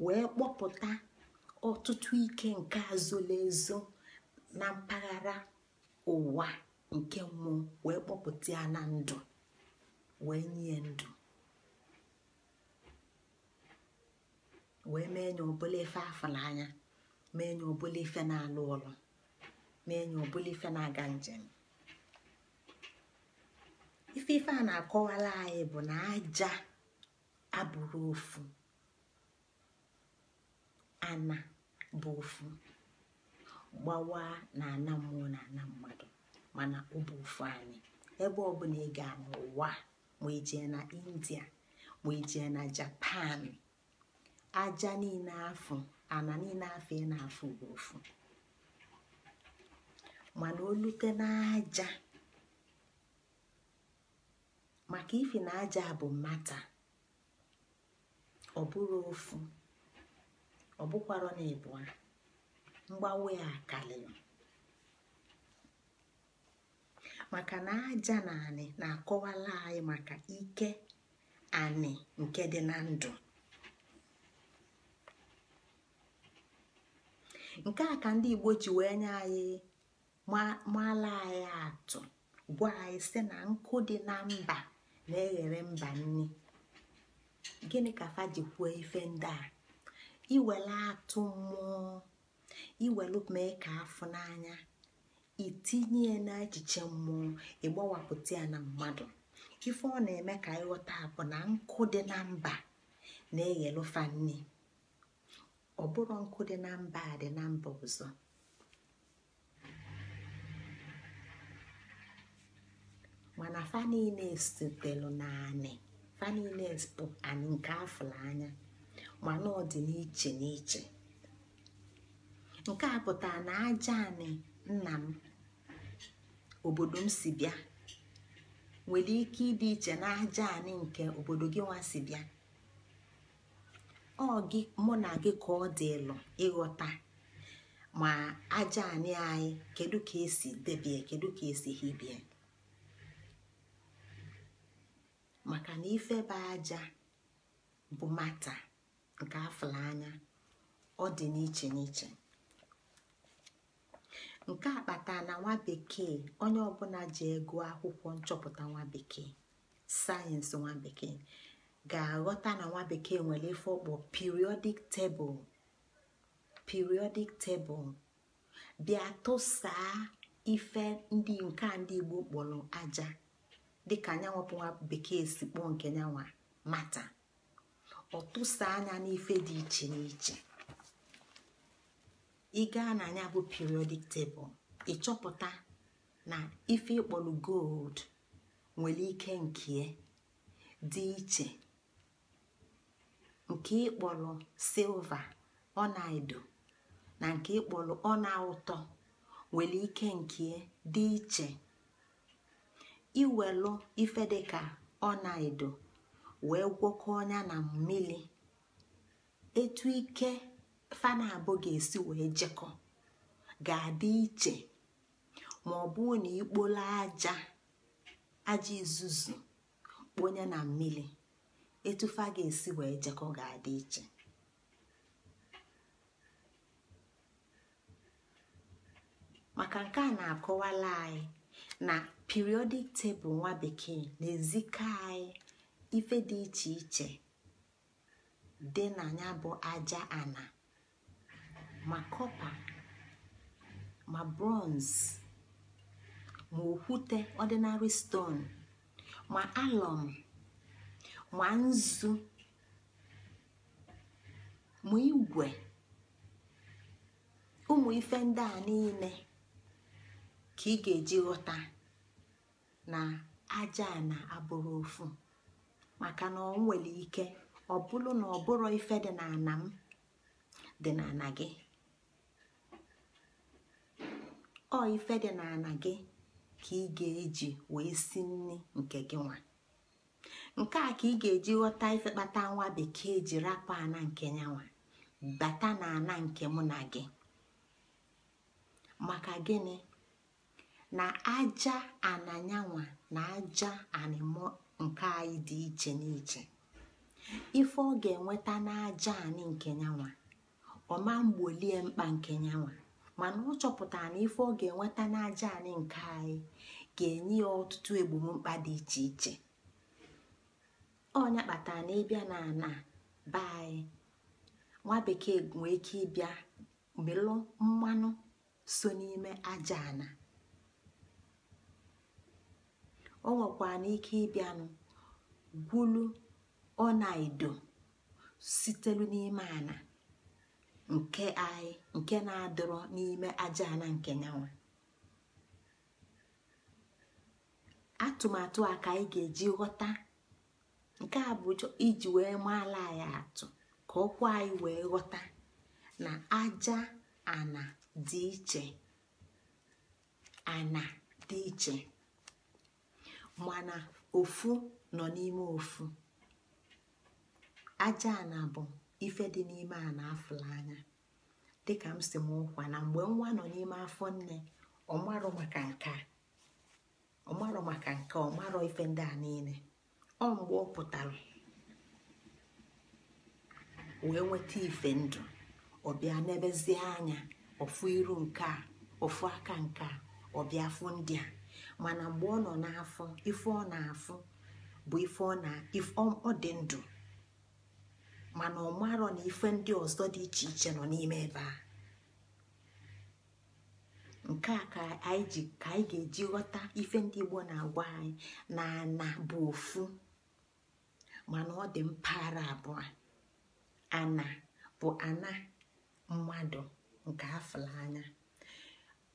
wee kpọpụta ọtụtụ ike nke azụla ezo na mpaghara ụwa nke mmụọ, wee kpọpụta ya na ndụ, wee nye ndụ, wee mee nye ọbụla ife afọ n'anya, mee nye ọbụla ife na-alụ ọlụ, mee nye ọbụla ife na-aga njem. Ife a na-akọwala anyị bụ na aja abụrụ ofu, ana bụ ofu, gbawa na ana mmụọ na ana mmadụ, mana ọ bụ ofu anyị. Ebe ọbụla ị ga n'ụwa, ma ijee na India, ma ijee na Japan, aja niile afọ, ana niile afọ ị na-afụ bụ ofu. Mana olute n'aja, maka ifi na aja bụ mata, ọ bụrụ ofu, ọ bụkwara na ịbụa, mgbanwe ya akarịrị. Maka na aja na anị na-akọwala anyị maka ike anị nke dị na ndụ. Nke a ka ndị Igbo ji wee nye anyị mala anyị atụ, gwa anyị sị na nkụ dị na mba na-eghere mba nni. Gịnị ka fa ji kwuo ife ndị a? Iwele atụ mmụọ, iwelu mee ka afụ n'anya, itinye na echiche mmụọ, ịgbawapụta ya na mmadụ. Ife ọ na-eme ka ịghọta bụ na nkụ dị na mba na-eghelu fa nni. Ọ bụrụ nkụ dị na mba dị na mba ọzọ. Mana fa niile esitelu na anị, fa niile bụ anị nke afụla anya, mana ọ dị n'iche n'iche. nke a pụtara na aja anị nna m obodo m si bịa nwere ike ịdị iche na aja anị nke obodo gị nwa si bịa. Ọ gị mụ na gị ka ọ dị ịlụ ịghọta ma aja anị anyị kedu ka esi debie, kedu ka esi hibie, maka na ife bụ aja bụ mata nke afụla anya ọ dị n'iche n'iche. Nke a kpatara na nwa bekee, onye ọbụla ji ego akwụkwọ nchọpụta nwa bekee, sayensị nwa bekee, ga-aghọta na nwa bekee nwere ife ọkpọ periodic table bịa tụsaa ife ndị nke ndị Igbo kpọrọ aja dịka anyanwụ nwa bekee si kpọọ nke nyanwa mata. Ọ tụsaa anya n'ife dị iche n'iche. Ị gaa na anya bụ periodic table, ịchọpụta na ife ịkpọrọ gold nwere ike nke dị iche, nke ịkpọrọ silva ọnaedo na nke ịkpọrọ ọna ụtọ nwere ike nke dị iche. Iwelu ife dịka ọnaedo wee gwọkọ ọnya na mmiri, etu ike fana abụ ga-esi wee jekọ ga-adị iche. Ma ọ bụ na ikpolo aja izuzu kponye na mmiri, etufa ga-esi wee jekọ ga-adị iche. Maka nke a na-akọwala anyị na periodic table nwa bekee na-ezikọ anyị ife dị iche iche dị na ya bụ aja ana, ma kọpa, ma bronze, ma okwute ordinary stone, ma alum, ma nzu, ma igwe. Ụmụ ife ndị a niile ka ị ga-eji ghọta na aja ana abụrụ ofu, maka na ọ nwere ike ọ bụrụ na ọ bụrụ ife dị na ana m dị na ana gị. Ọ ife dị na ana gị ka ị ga-eji wee si nri nke gị nwa. Nke a ka ị ga-eji ghọta ife kpata nwa bekee ji rapụ ana nke nyanwa bata na ana nke mụ na gị. Maka gịnị? Na aja ana nyanwa na aja anịmọ nke anyị dị iche n'iche. Ife ọ ga-enweta n'aja anị nke nyanwa ọma mgbolie mkpa nke nyanwa, mana ọ chọpụtara na ife ọ ga-enweta n'aja anị nke anyị ga-enye ya ọtụtụ egbommkpa dị iche iche. Ọnya kpatara na ịbịa na ana be anyị, nwa bekee nwee ike ịbịa melụ mmanụ so n'ime aja ana. O nwekwara n'ike ịbịanụ gwulu ọnaedo sitelu n'ime ana nke anyị nke na-adịrọ n'ime aja ana nke nyanwa. Atụmatụ a ka anyị ga-eji ghọta. Nke a bụ iji wee maala anyị atụ ka ọkwa anyị wee ghọta na aja ana dị iche, ana dị iche, mana ofu nọ n'ime ofu. Aja ana bụ ife dị n'ime ana afụla anya, dịka m si m ụkwa na mgbe nwa nọ n'ime afọ nne ọmarọ maka nke ọmarọ ife ndị a niile. Ọ mgbe ọ pụtara wee nweta ife ndụ, ọ bịa n'ebezie anya ofu iru nke a, ofu aka nke a, ọ bịa afụ ndị a. Mana mgbe ọ nọ n'afọ, ife ọ na-afụ bụ ife ọ dị ndụ, mana ọ marọ na ife ndị ọzọ dị iche iche nọ n'ime ebe a. Nke a ka anyị ga-eji ghọta ife ndị Igbo na-agwa anyị na ana bụ ofu, mana ọ dị mpaghara abụọ. Ana bụ ana mmadụ nke afụla anya.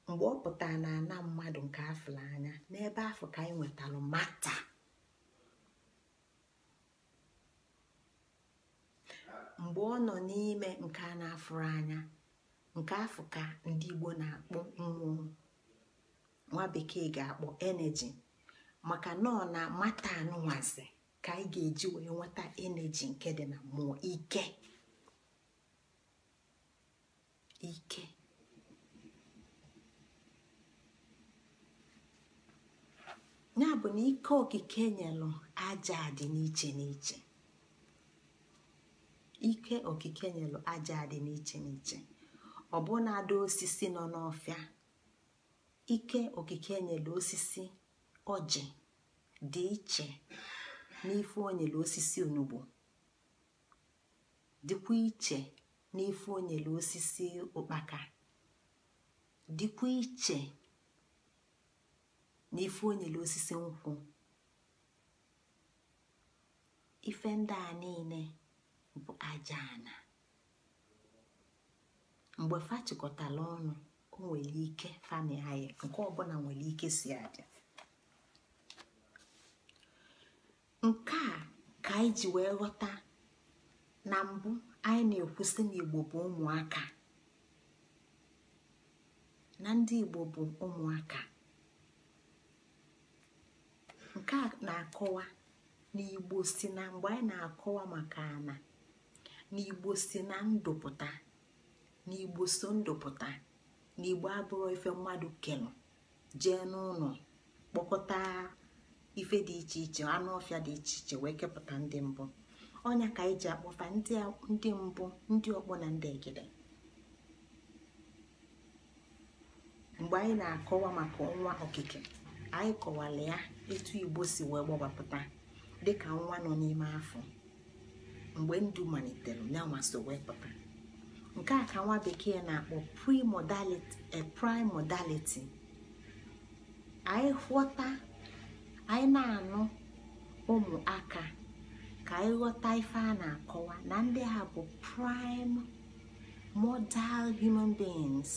Mgbe ọ pụtara na ana mmadụ nke afụla anya, n'ebe afọ ka anyị nwetalụ mata. Mgbe ọ nọ n'ime nke a na-afụrụ anya, nke afọ ka ndị Igbo na-akpọ mmụọ, nwa bekee ga-akpọ energy, maka nọ na mata anụnwazi ka anyị ga-eji wee nweta energy nke dị na mmụọ. Ike ya bụ na ike okike nyelụ aja dị n'iche n'iche. Ike okike nyelụ aja dị n'iche n'iche. Ọbụnadị osisi nọ n'ọfịa, ike okike nyelụ osisi ọjị dị iche n'ife onyelụ osisi onugbo, dịkwa iche n'ife onyelụ osisi ụkpaka, dịkwa iche n'ife onyelụ osisi nkwụ. Ife ndị a niile bụ aja ana. Mgbe fa chịkọtala ọnụ, o nwere ike fani anyị nke ọbụla nwere ike si abịa. Nke a ka anyị ji wee ghọta na mbụ anyị na-ekwusi na Igbo bụ ụmụaka, na ndị Igbo bụ ụmụaka. Nke a na-akọwa na Igbo si na mgbe anyị na-akọwa maka ana, na Igbo si na ndụpụta, na Igbo so ndụpụta, na Igbo abụrụ ife mmadụ kelụ jee n'ụlọ kpọkọta ife dị iche iche, anụ ọfịa dị iche iche wee kepụta ndị mbụ. Ọnya ka anyị ji akpọfa ndị mbụ, ndị ọkpọ na ndị egede. Mgbe anyị na-akọwa maka ọnwa okike, anyị kọwara ya etu Igbo si wee gbapụta dịka nwa nọ n'ime afọ. Mgbe ndụ malitere, nyanwa so wee pụta. Nke a ka nwa bekee na-akpọ primordiality. Anyị ghọta, anyị na-anụ ụmụaka ka anyị ghọta ife a na-akọwa na ndị ha bụ primordial human beings,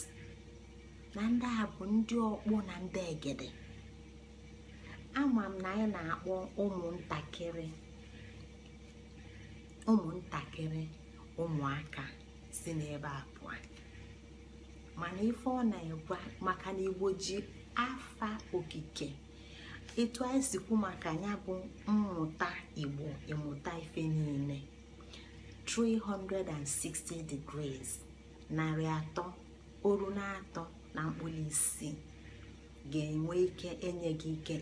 na ndị ha bụ ndị ọkpụ na ndị egede. Ama m na anyị na-akpọ ụmụntakịrị ụmụaka si n'ebe a pụọ, mana ife ọ na-egwa maka na Igbo ji afa okike. Etu anyị sikwu maka ya bụ mmụta Igbo, ịmụta ife niile 360 degrees, 360 na mkpụrụ isi ga-enwe ike enye gị ike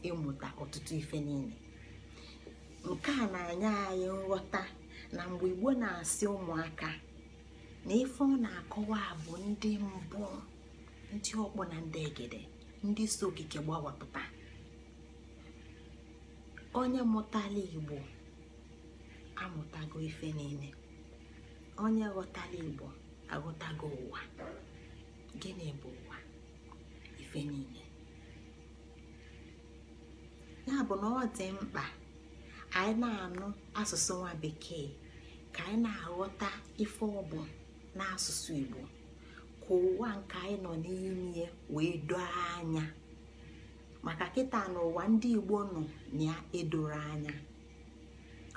ịmụta ọtụtụ ife niile. Nke a na-anye anyị nghọta na mgbe Igbo na-asị ụmụaka, na ife ọ na-akọwa bụ ndị mbụ, ndị ọkpọ na ndị egede, ndị so okike gbawapụta. Onye mụtala Igbo amụtago ife niile. Onye ghọtala Igbo aghọtago ụwa. Gịnị bụ ụwa? Ife niile. Ya bụ na ọ dị mkpa anyị na-anụ asụsụ nwa bekee ka anyị na-aghọta ife ọ bụ n'asụsụ Igbo, ka ụwa nke anyị nọ n'ime wee doo anya. Maka kịta n'ụwa ndị Igbo nọ na edoro anya.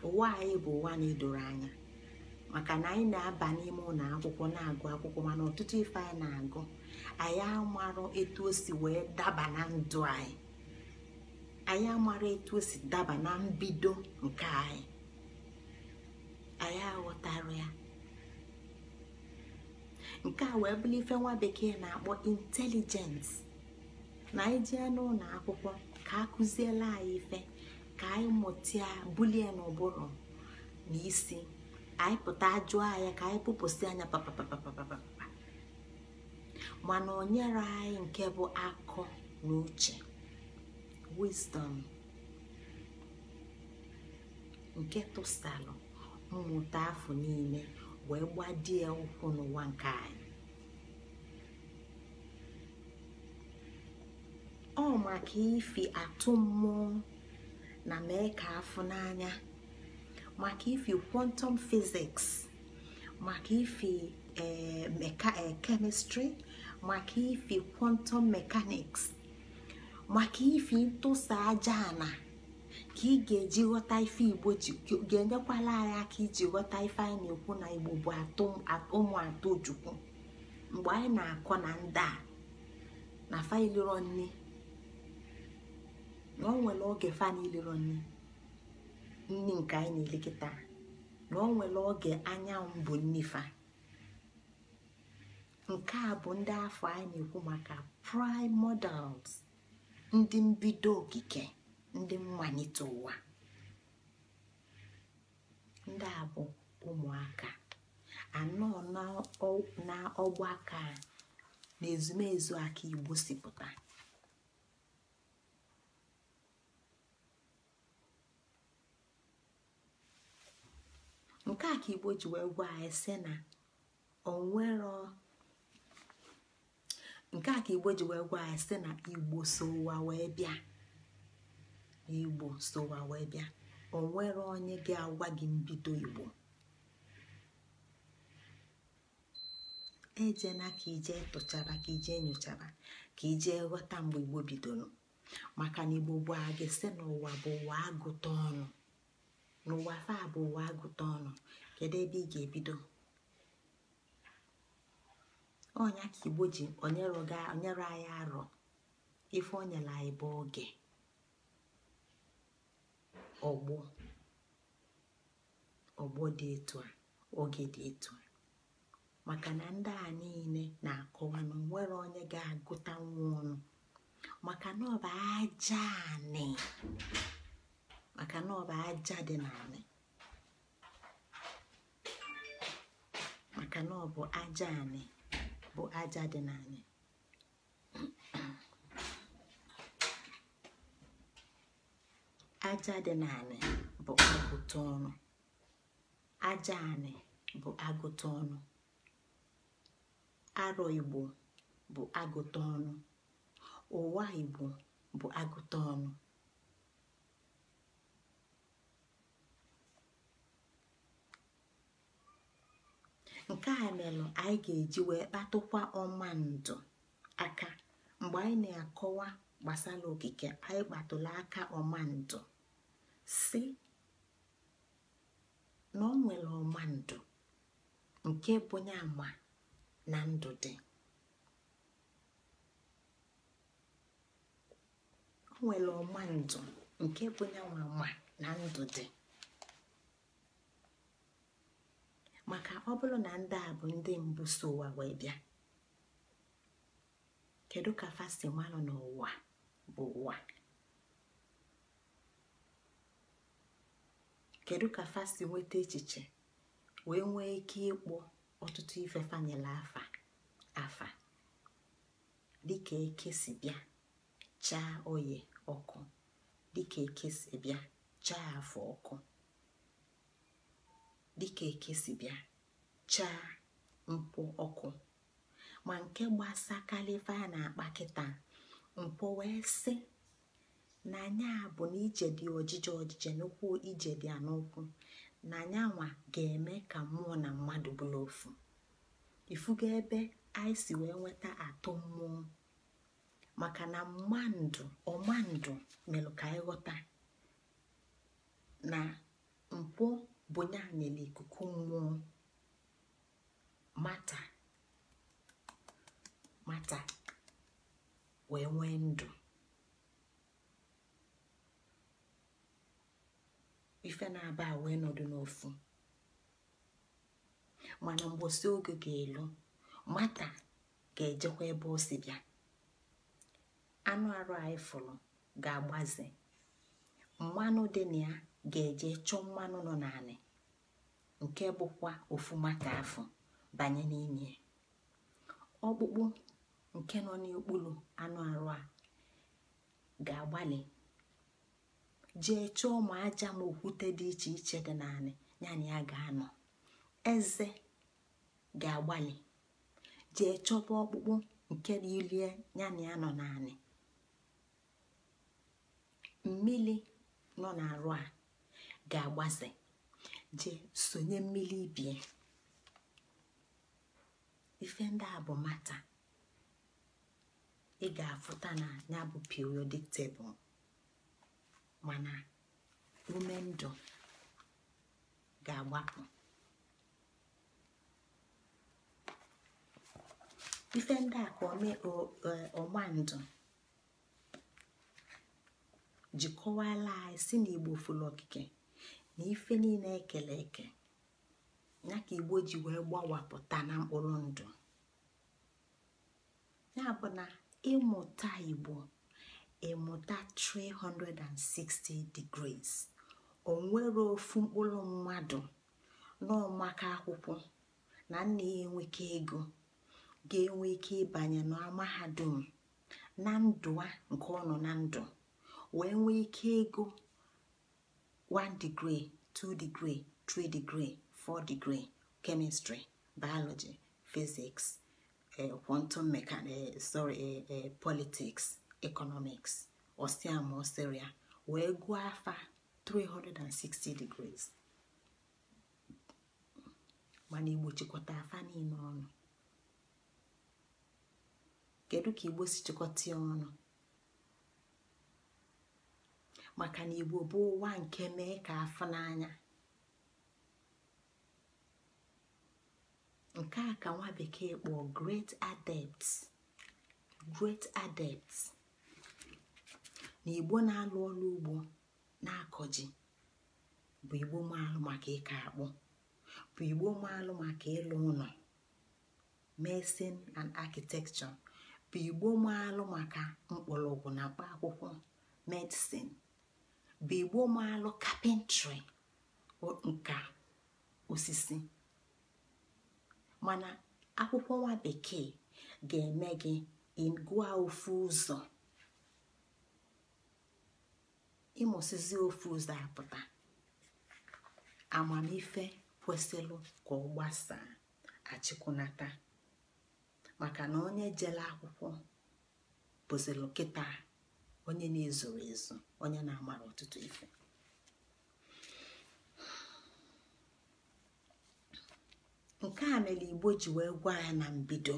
Ụwa anyị bụ ụwa na-edoro anya, maka na anyị na-aba n'ime ụlọ akwụkwọ na-agụ akwụkwọ, mana ọtụtụ ife anyị na-agụ anyị amarọ etu o si wee daba na ndụ anyị. Anyị amara etu o si daba na mbido nke anyị aghọtara ya. Nke a wee bụrụ ife nwa bekee na-akpọ intelligence. Na anyị jee n'ụlọ akwụkwọ ka a kụziela anyị ife, ka anyị mụta bulie n'ụbụrụ na isi, anyị pụta ajụọ anyị ka anyị pụpụsị anya papapapapapa, mana o nyere anyị nke bụ akọ na uche, wisdom, nke tụsalụ mmụta afọ niile wee gbadie ụkwụ n'ụwa nke anyị. Ọ maka ifi atụ mmụọ na mee ka afọ n'anya, maka ifi quantum physics, maka ifi chemistry, maka ifi quantum mechanics, maka ifi ntụsa aja ana ka ị ga-eji ghọta ife Igbo ga-enyekwala anyị aka iji ghọta ife anyị na-ekwu na Igbo bụ ụmụ atọ Chukwu. mgbe anyị na-akọ na ndị a na fa iliro nni na o nwere oge fa n'iliro nni nke anyị na-elekịta na o nwere oge anyanwụ bụ nnifa. Nke a bụ ndị afọ anyị na-ekwu maka primordials, ndị mbido okike, ndị mmalite ụwa. Ndị a bụ ụmụaka anọ na ọgbakọ na ezumezu aka Igbo si pụta. Nke a ka Igbo ji wee gwa anyị sị na onwero, nke a ka Igbo ji wee gwa anyị sị na Igbo so ụwa wee bịa, Igbo so ụwa wee bịa. Onwere onye ga-agwa gị mbido Igbo. Ejena ka ije tụchaba, ka ije nyochaba, ka ije ghọta mgbe Igbo bidoro. Maka na Igbo bụ a ga-esi n'ụwa bụ ụwa agụta ọnụ, n'ụwa fa bụ ụwa agụta ọnụ. Kedu ebe ị ga-ebido? Ọnya ka Igbo ji onyere anyị arọ ife o nyere anyị bụ oge ọgbọ dị etu a, oge dị etu a. Maka na ndị a niile na-akọwa na nwere onye ga-agụta nwa ọnụ, maka na ọ bụ aja anị, maka na ọ bụ aja dị n'anị, maka na ọ bụ aja anị, bụ aja dị n'anị. Aja dị n'anị bụ agụta ọnụ, aja anị bụ agụta ọnụ. Arọ Igbo bụ agụta ọnụ, ụwa Igbo bụ agụta ọnụ. Nke a melụ anyị ga-eji wee kpatụkwa ọma ndụ aka. Mgbe anyị na-akọwa gbasara okike, anyị kpatụla aka ọma ndụ si na o nwere ọma ndụ nke bụ nya ama na ndụ dị. O nwere ọma ndụ nke bụ nya ama na ndụ dị. Maka ọ bụrụ na ndị a bụ ndị mbụ so ụwa wee bịa, kedu ka fa si malụ n'ụwa bụ ụwa? Kedu ka fa si nweta echiche wee nwee ike ịkpọ ọtụtụ ife fanyela afa dịka eke si bịa chaa oye ọkụ, dịka eke si bịa chaa afọ ọkụ, dịka eke si bịa chaa mpụ ọkụ. Ma nke gbasakalife a na-akpa kịta mpụ wee sị na anya bụ na ije dị ojije n'ụkwụ, ije dị ya n'ụkwụ, na anyanwa ga-eme ka mmụọ na mmadụ bụrụ ofu. Ifuga ebe anyị si wee nweta atụ mmụọ. Maka na ọmandụ melụ ka anyị ghọta na mpụ bụ nya nyere ikuku mmụọ mata wee nwee ndụ. Ife na-aba wee nọdụ n'ofu. Mana mgbosi oge ga-elu, mata ga-ejekwa ebe o si bịa. Anụ arụ anyị fụrụ ga-agbaze, mmanụ dị na ya ga-eje chọọ mmanụ nọ n'anị, nke bụkwa ofu mata afọ banye n'ime. Ọkpụkpụ nke nọ n'okpuru anụ arụ a ga-agbalị jee chọọ ma aja ma okwute dị iche iche dị n'anị, ya na ya ga-anọ. Eze ga-agbalị jee chọba ọkpụkpụ nke ilie ya na ya nọ n'anị. Mmili nọ n'arụ a ga-agbaze jee sonye mmili ibie. Ife ndị a bụ mata. Ị ga-afụta na ya bụ periodic table. Mana ume ndụ ga-agbapụ. ife ndị a ka ọmandụ jikọwala anyị si n'Igbo fụlụ okike na ife niile ekele eke ya ka Igbo ji wee gbawapụta na mkpụrụ ndụ. Ya bụ na ịmụta Igbo ịmụta 360 degrees. O nwere ofu mkpụrụ mmadụ n'ọmaka akwụkwọ na nna ya enweke ego ga-enwe ike ịbanye na mahadum na ndụ a nke ọ nọ na ndụ wee nwee ike ego 1 degree 2 degree 3 degree 4 degree chemistry, biology, physics, quantum mechanics, politics, economics, osiria wee gụọ afa 360 degrees. Mana Igbo chịkọta afa niile ọnụ. Kedu ka Igbo si chịkọta ya ọnụ? Maka na Igbo bụ ụwa nke mee ka afọ n'anya. Nke a ka nwa bekee kpọọ great adepts. Na Igbo na-alụ ọrụ ugbo na-akọ ji bụ Igbo maalụ maka ịka akpụ, bụ Igbo maalụ maka ịlụ ụlọ, medicine and architecture, bụ Igbo maalụ maka mkpọrọgwụ na mkpa akwụkwọ, medicine, bụ Igbo maalụ carpentry, nka osisi. Mana akwụkwọ nwa bekee ga-eme gị ịgụa ofu ụzọ, ịmụsịzi ofu ụzọ apụta. Amamife kwesịrị ka ọ gbasaa achịkwụnata, maka na onye jele akwụkwọ bụzịlụ kịta onye na-ezoro ezo, onye na-amara ọtụtụ ife. Nke a mere Igbo ji wee gwa ya na mbido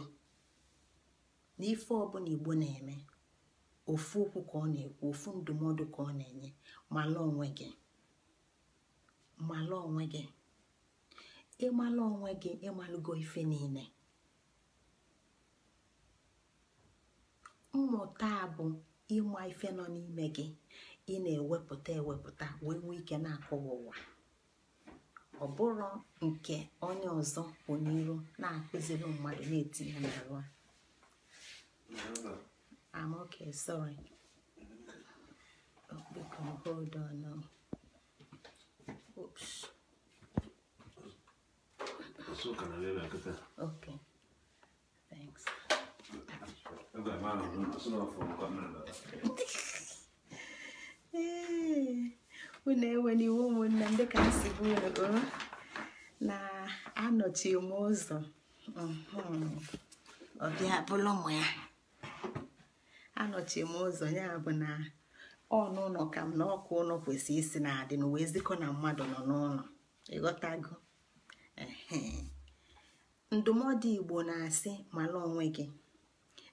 na ife ọbụla Igbo na-eme ofu okwu ka ọ na-ekwu, ofu ndụmọdụ ka ọ na-enye. Mala onwe gị, ịmala onwe gị ịmalụgo ife niile. Mmụta bụ ịma ife nọ n'ime gị, ị na-ewepụta wee nwee ike na-akọwa ụwa. Ọ bụrụ nke onye ọzọ bụ n'iru na-akụziri mmadụ na-etinye n'arụ a. I'm okay, sorry. Hold on now. Oops. Okay. Thanks. Unu ewe n'iwu ụmụnne m dịka nsi bụ na anọchi m ụzọ ọbịa bụlụ ụmụ ya. Anọchi m ụzọ ya bụ na ọnụ ụlọ ka m na ọkụ ụlọ kwesịrị isi na adị na wee zikọ na mmadụ nọ n'ụlọ. Ịghọtago? Ndụmọdụ Igbo na-asị mala onwe gị.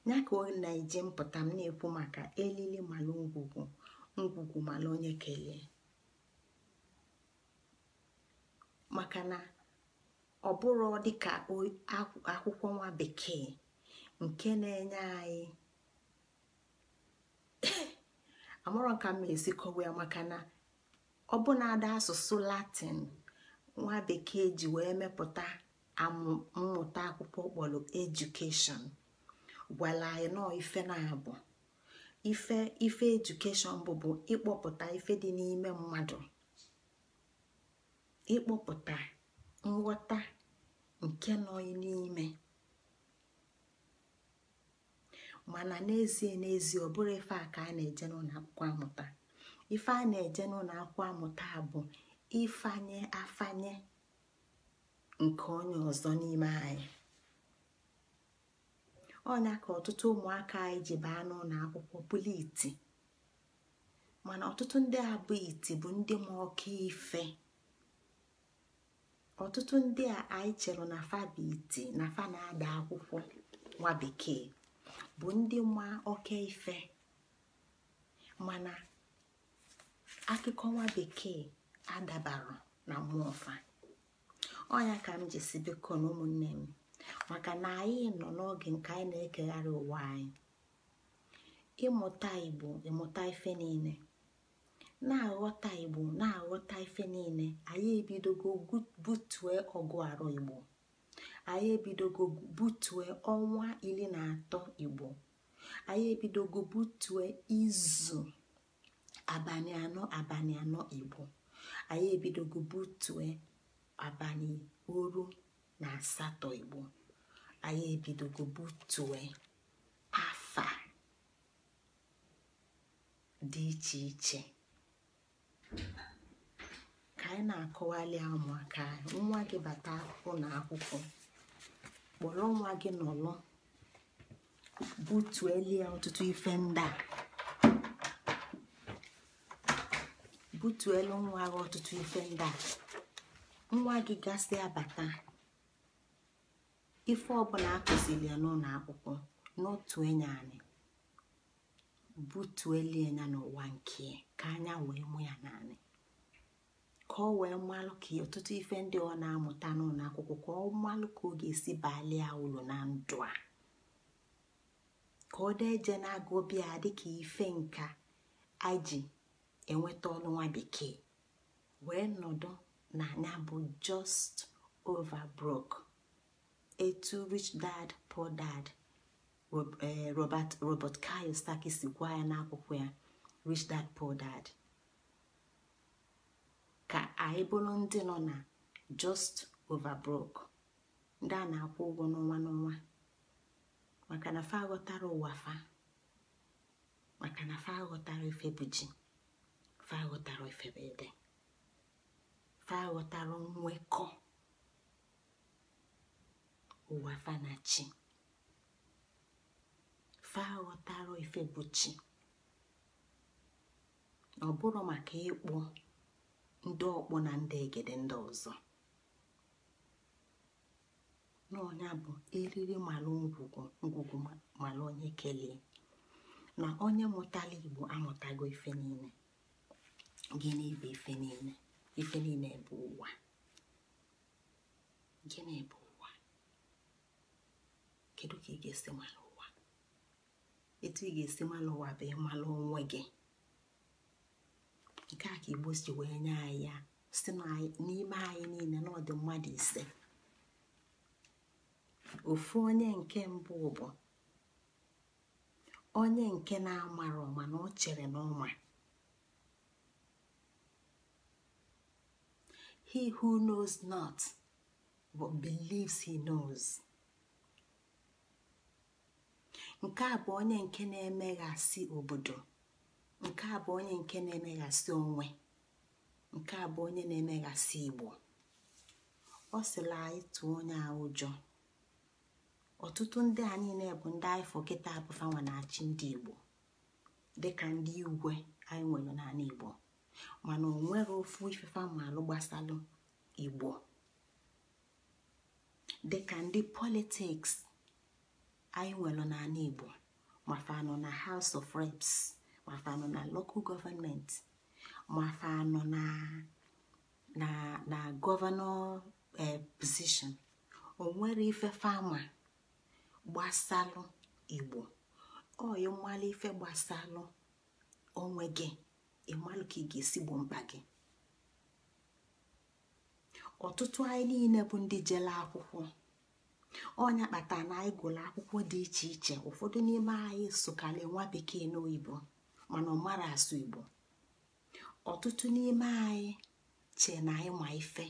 Ya ka ọ na-eji mpụta m na-ekwu maka elili mala ngwugwu mala onye kelee. Maka na ọ bụrụ dịka akwụkwọ nwa bekee nke na-enye anyị amụrụ ka m esi kọwa ya, maka na ọ bụ na-ada asụsụ Latin nwa bekee ji wee mepụta mmụta akwụkwọ kpọrọ education. Gwala anyị nọọ ife na-abụ ife education bụ ịkpọpụta ife dị n'ime mmadụ, ịkpọpụta nghọta nke nọ n'ime. Mana n'ezie ọ bụrụ ife a ka a na-eje n'ụlọ akwụkwọ amụta. Ife a na-eje n'ụlọ akwụkwọ amụta bụ afanye nke onye ọzọ n'ime anyị. Ọnya ka ọtụtụ ụmụaka anyị ji baa n'ụlọ akwụkwọ bụlụ iti. Mana ọtụtụ ndị abụ iti bụ ndị ma oke ife. Ọtụtụ ndị a anyị chere na fa bụ iti na fa na-ada akwụkwọ nwa bekee bụ ndị ma oke ife. Mana akụkọ nwa bekee adabara na mmụọ fa. Ọnya ka m jisi biko na ụmụnne m maka na anyị nọ n'oge nke anyị na-ekegharị ụwa anyị. Ịmụta Igbo, ịmụta ife niile, na-aghọta Igbo, na-aghọta ife niile. Anyị ebidogo butue ọgụ arụ Igbo, anyị ebidogo butue ọnwa 13 Igbo, anyị ebidogo butue izu abalị anọ Igbo, anyị ebidogo butue abalị 18 Igbo, anyị ebidogo butue afa dị iche iche. Ka anyị na-akọwali ụmụaka, nwa gị bata akwụkwọ na akwụkwọ, kpọrọ nwa gị nọlọ, butuelie ọtụtụ ife ndị a, butuelu nwa gị ọtụtụ ife ndị a. Nwa gị gasị abata, ife ọbụla akụziri ya n'ụlọ akwụkwọ, n'otu enye anyị butuelie ya n'ụwa nke ka anya wee mụ ya naanị, ka ọ wee malụ ka ọtụtụ ife ndị ọ na-amụta n'ụlọ akwụkwọ, ka ọ malụ ka ọ ga-esi balia ụlọ na ndụ a, ka ọ deje na-agụ bịa dịka ife nka aji enweta ọnụ nwa bekee, wee nọdụ na anya bụ just over broke. Etu Rich Dad Poor Dad Robert Kiyosaki si gwa ya n'akwụkwọ ya Rich Dad Poor Dad, ka anyị bụrụ ndị nọ na just over broke, ndị a na-akwụ ụgwọ n'ọnwa n'ọnwa, maka na fa aghọtara ụwa fa, maka na fa aghọtara ife bụ ji, fa aghọtara ife bụ ede, fa aghọtara nwekọ ụwa fa na chi, fa aghọtara ife bụ chi. Ọ bụrụ maka ịkpọ ndị ọkpọ na ndị egede ndị ọzọ, n'ọnya bụ eriri malụ ngwugwu malụ onye kelee, na onye mụtala Igbo amụtago ife niile. Gịnị bụ ife niile? Ife niile bụ ụwa. Gịnị bụ ụwa? Kedu ka ị ga-esi malụ ụwa? Etu ị ga-esi malụ ụwa bụ ịmalụ onwe gị. Nke a ka Igbo si wee nye anyị ya, si n'ime anyị niile na ọ dị mmadụ 5. Ofu onye nke mbụ bụ onye nke na-amara mana ọ chere na ọma. He who knows not but believes he knows. Nke a bụ onye nke na-emeghasị obodo, nke a bụ onye nke na-emeghasị onwe, nke a bụ onye na-emeghasị Igbo. Ọ sịla anyị tụọ onye a ụjọ. Ọtụtụ ndị a niile bụ ndị anyị fọkịta abụfanwa na-achị ndị Igbo, dịka ndị Ugwe anyị nwere n'ala Igbo, mana o nwere ofu ifefa malụ gbasalụ Igbo, dịka ndị politiks anyị nwere n'ala Igbo, mafa nọ na House of Reps, mafa nọ na local government, mafa nọ na governor position. O nwere ife fama gbasalụ Igbo. Ọ ịmalụ ife gbasalụ onwe gị, ịmalụ ka ị ga-esi gbo mkpa gị. Ọtụtụ anyị niile bụ ndị jele akwụkwọ, ọnya kpatara na anyị gụrụ akwụkwọ dị iche iche. Ụfọdụ n'ime anyị sụkara nwa bekee n'oyibo mana ọ mara asụ Igbo. Ọtụtụ n'ime anyị che na anyị ma ife.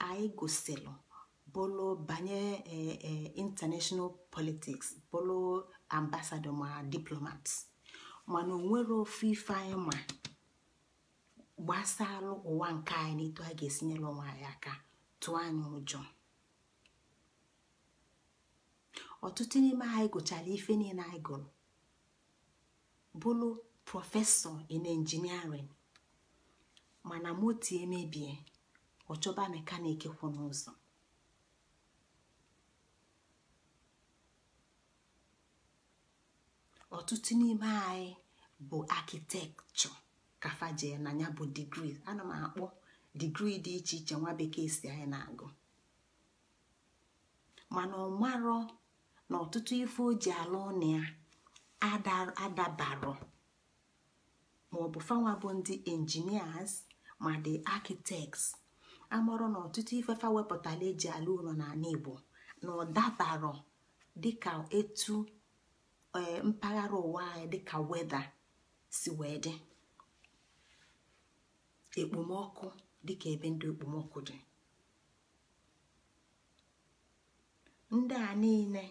Anyị gụsịrị bụlụ banye international politics, bụlụ ambassador ma diplomats, mana o nwere ofu ife anyị ma gbasalụ ụwa nke anyị n'etu a ga-esi nyere onwe anyị aka, tụọ anyị ụjọ. Ọtụtụ n'ime anyị gụchara ife niile anyị gụrụ, bụlụ prọfesọ in engineering, mana moto emebie, ọchọba mekaniki kwụ n'ụzọ. Ọtụtụ n'ime anyị bụ architecture ka faje na ya bụ digrii. Ana m akpọ digrii dị iche iche nwa bekee si anyị na-agụ. mana ọ marọ na ọtụtụ ife o ji alụ ụnụ ya adabarọ, maọbụ fanwa bụ ndị engineers ma the architects amarọ na ọtụtụ ife fa wepụtala eji alụ ụlọ n'ala Igbo na ọ dabarọ dịka etu mpaghara ụwa anyị dịka weda si wee dị, ekpomọkụ dịka ebe ndị ekpomọkụ dị. Ndị a niile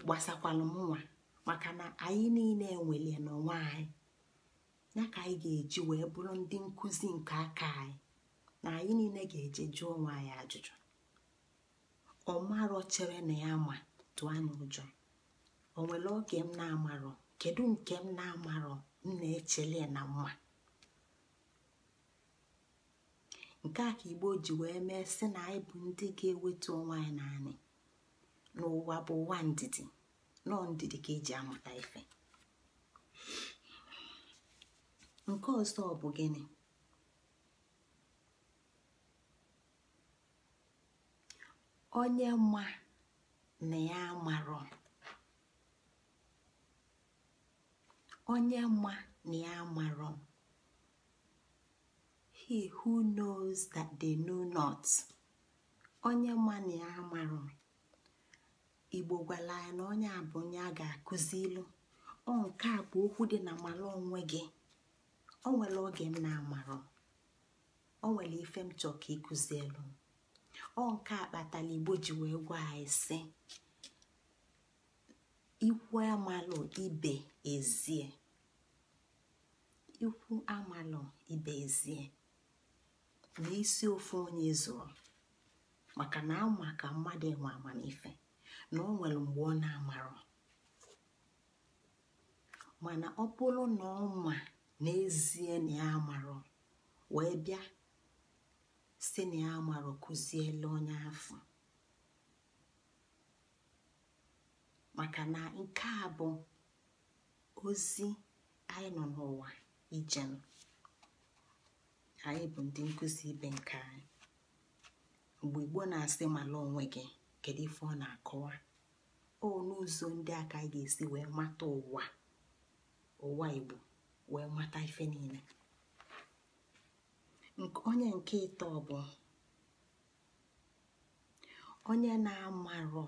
gbasakwalụ mụnwa maka na anyị niile enwelie n'onwe anyị, ya ka anyị ga-eji wee bụrụ ndị nkụzi nke aka anyị, na anyị niile ga-eje jụọ onwe anyị ajụjụ. Ọmarọ chere na ya ma tụọ anya ụjọ, o nwere oge m na-amarọ, kedu nke m na-amarọ m na-echele na mma. Nke a ka Igbo ji wee mee sị na anyị bụ ndị ga-ewetu onwe anyị naanị n'ụwa bụ ụwa ndidi, nọọ ndidi ka eji amụta ife. Nke ọzọ bụ gịnị? Onye ma na ya amarọ, onye ma na ya amarọ, he who knows that they know not. Onye ma na ya amarọ, Igbo gwala ya na onye a bụ onye a ga-akụzi ilu. Ọ nke a bụ okwu dị na mara onwe gị. O nwere oge m na-amarọ, o nwere ife m chọọ ka ịkụzi elu. Ọ nke a kpatara Igbo ji wee gwa anyị sị, ikwu amalụ ibe ezie, ikwu amalụ ibe ezie na isi ofu onye zụrụ, maka na ama ka mmadụ enwe amamife na o nwere mgbe ọ na-amarọ. Mana ọ bụrụ na ọ ma n'ezie na ya amarọ, wee bịa si na ya amarọ kụziele onye afọ, maka na nke a bụ ozi anyị nọ n'ụwa ijem. Anyị bụ ndị nkụzi ibe nke anyị. Mgbe Igbo na-asị mala onwe gị, kedu ife ọ na-akọwa? O n'ụzọ ndị aka anyị ga-esi wee mata ụwa Igbo, wee mata ife niile. Onye nke ịtọ bụ onye na-amarọ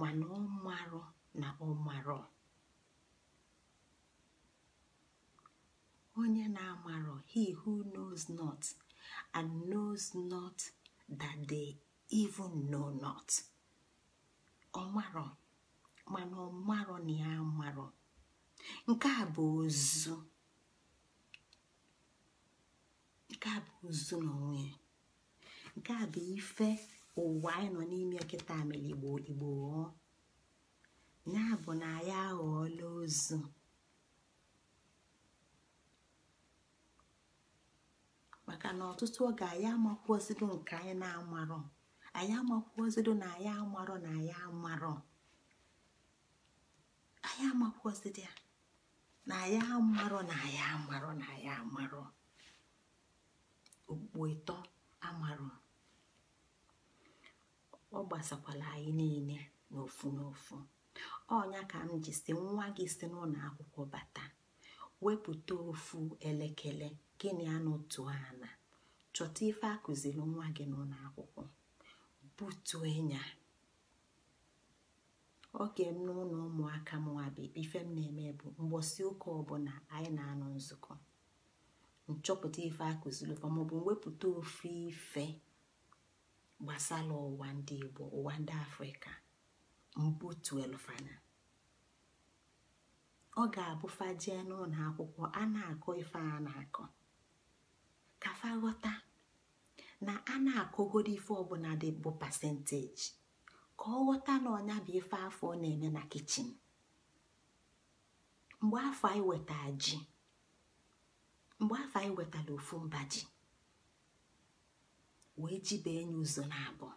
mana ọ marọ na ọ marọ. Onye na-amarọ, he who knows not and knows not that they even know not. Ọ marọ mana ọ marọ na ya amarọ. Nke a bụ ozu. Nke a bụ ozu n'onwe. Nke a bụ ife ụwa anyị nọ n'ime kịta mere Igbo ghọọ. Ya bụ na ya aghọọla ozu. Maka na ọtụtụ oge anyị amakwuozido nke anyị na-amarọ, anyị amakwuozido na anyị amarọ na anyị amarọ, anyị amakwuozido ya na anyị amarọ na anyị amarọ na anyị amarọ. Okpukpo ịtọ amarọ. Ọ gbasakwala anyị niile n'ofu n'ofu. Ọnya ka m ji si nwa gị si n'ụlọ akwụkwọ bata, wepụta ofu elekere gịnị anọtụ ana, chọta ife akụziri nwa gị n'ụlọ akwụkwọ, butuo enya. Oge m n'ụlọ ụmụaka m nwabe, ife m na-eme bụ mgbọsị ụka ọbụla anyị na-anọ nzukọ, nchọpụta ife akụziri fa, maọbụ mwepụta ofu ife gbasara ụwa ndị Igbo, ụwa ndị Afrịka, mbutuelufana. Ọ ga-abụ fajee n'ụlọ akwụkwọ a na-akọ ife a na-akọ, ka fa ghọta na a na-akọgodo ife ọbụla dị bụ pasenteji, ka ọ ghọta na ọnya bụ ife afọ ọ na-eme na kichin. Mgbe afọ anyị weta ji, mgbe afọ anyị wetara ofu mba ji, wee jibe enyi ụzọ na-abụ,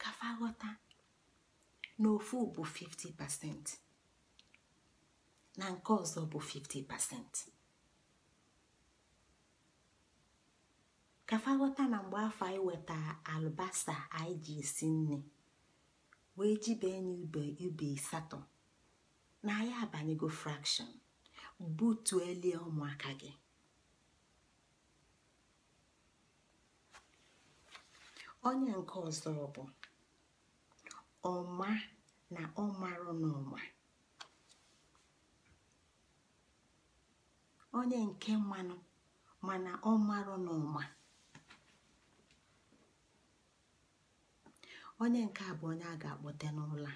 ka fa ghọta na ofu bụ 50%. Na nke ọzọ bụ 50%. ka fa ghọta na mgbe afọ anyị weta alụbasa anyị ji esi nri wee jibee n'ube asatọ na anyị abanyego fraction butuelie ụmụaka gị. Onye nke ọzọ bụ ọma na ọmarụ n'ọma. Onye nke mmanụ mana ọmarụ n'ọma. Onye nke a bụ onye a ga-akpọte n'ụlọ.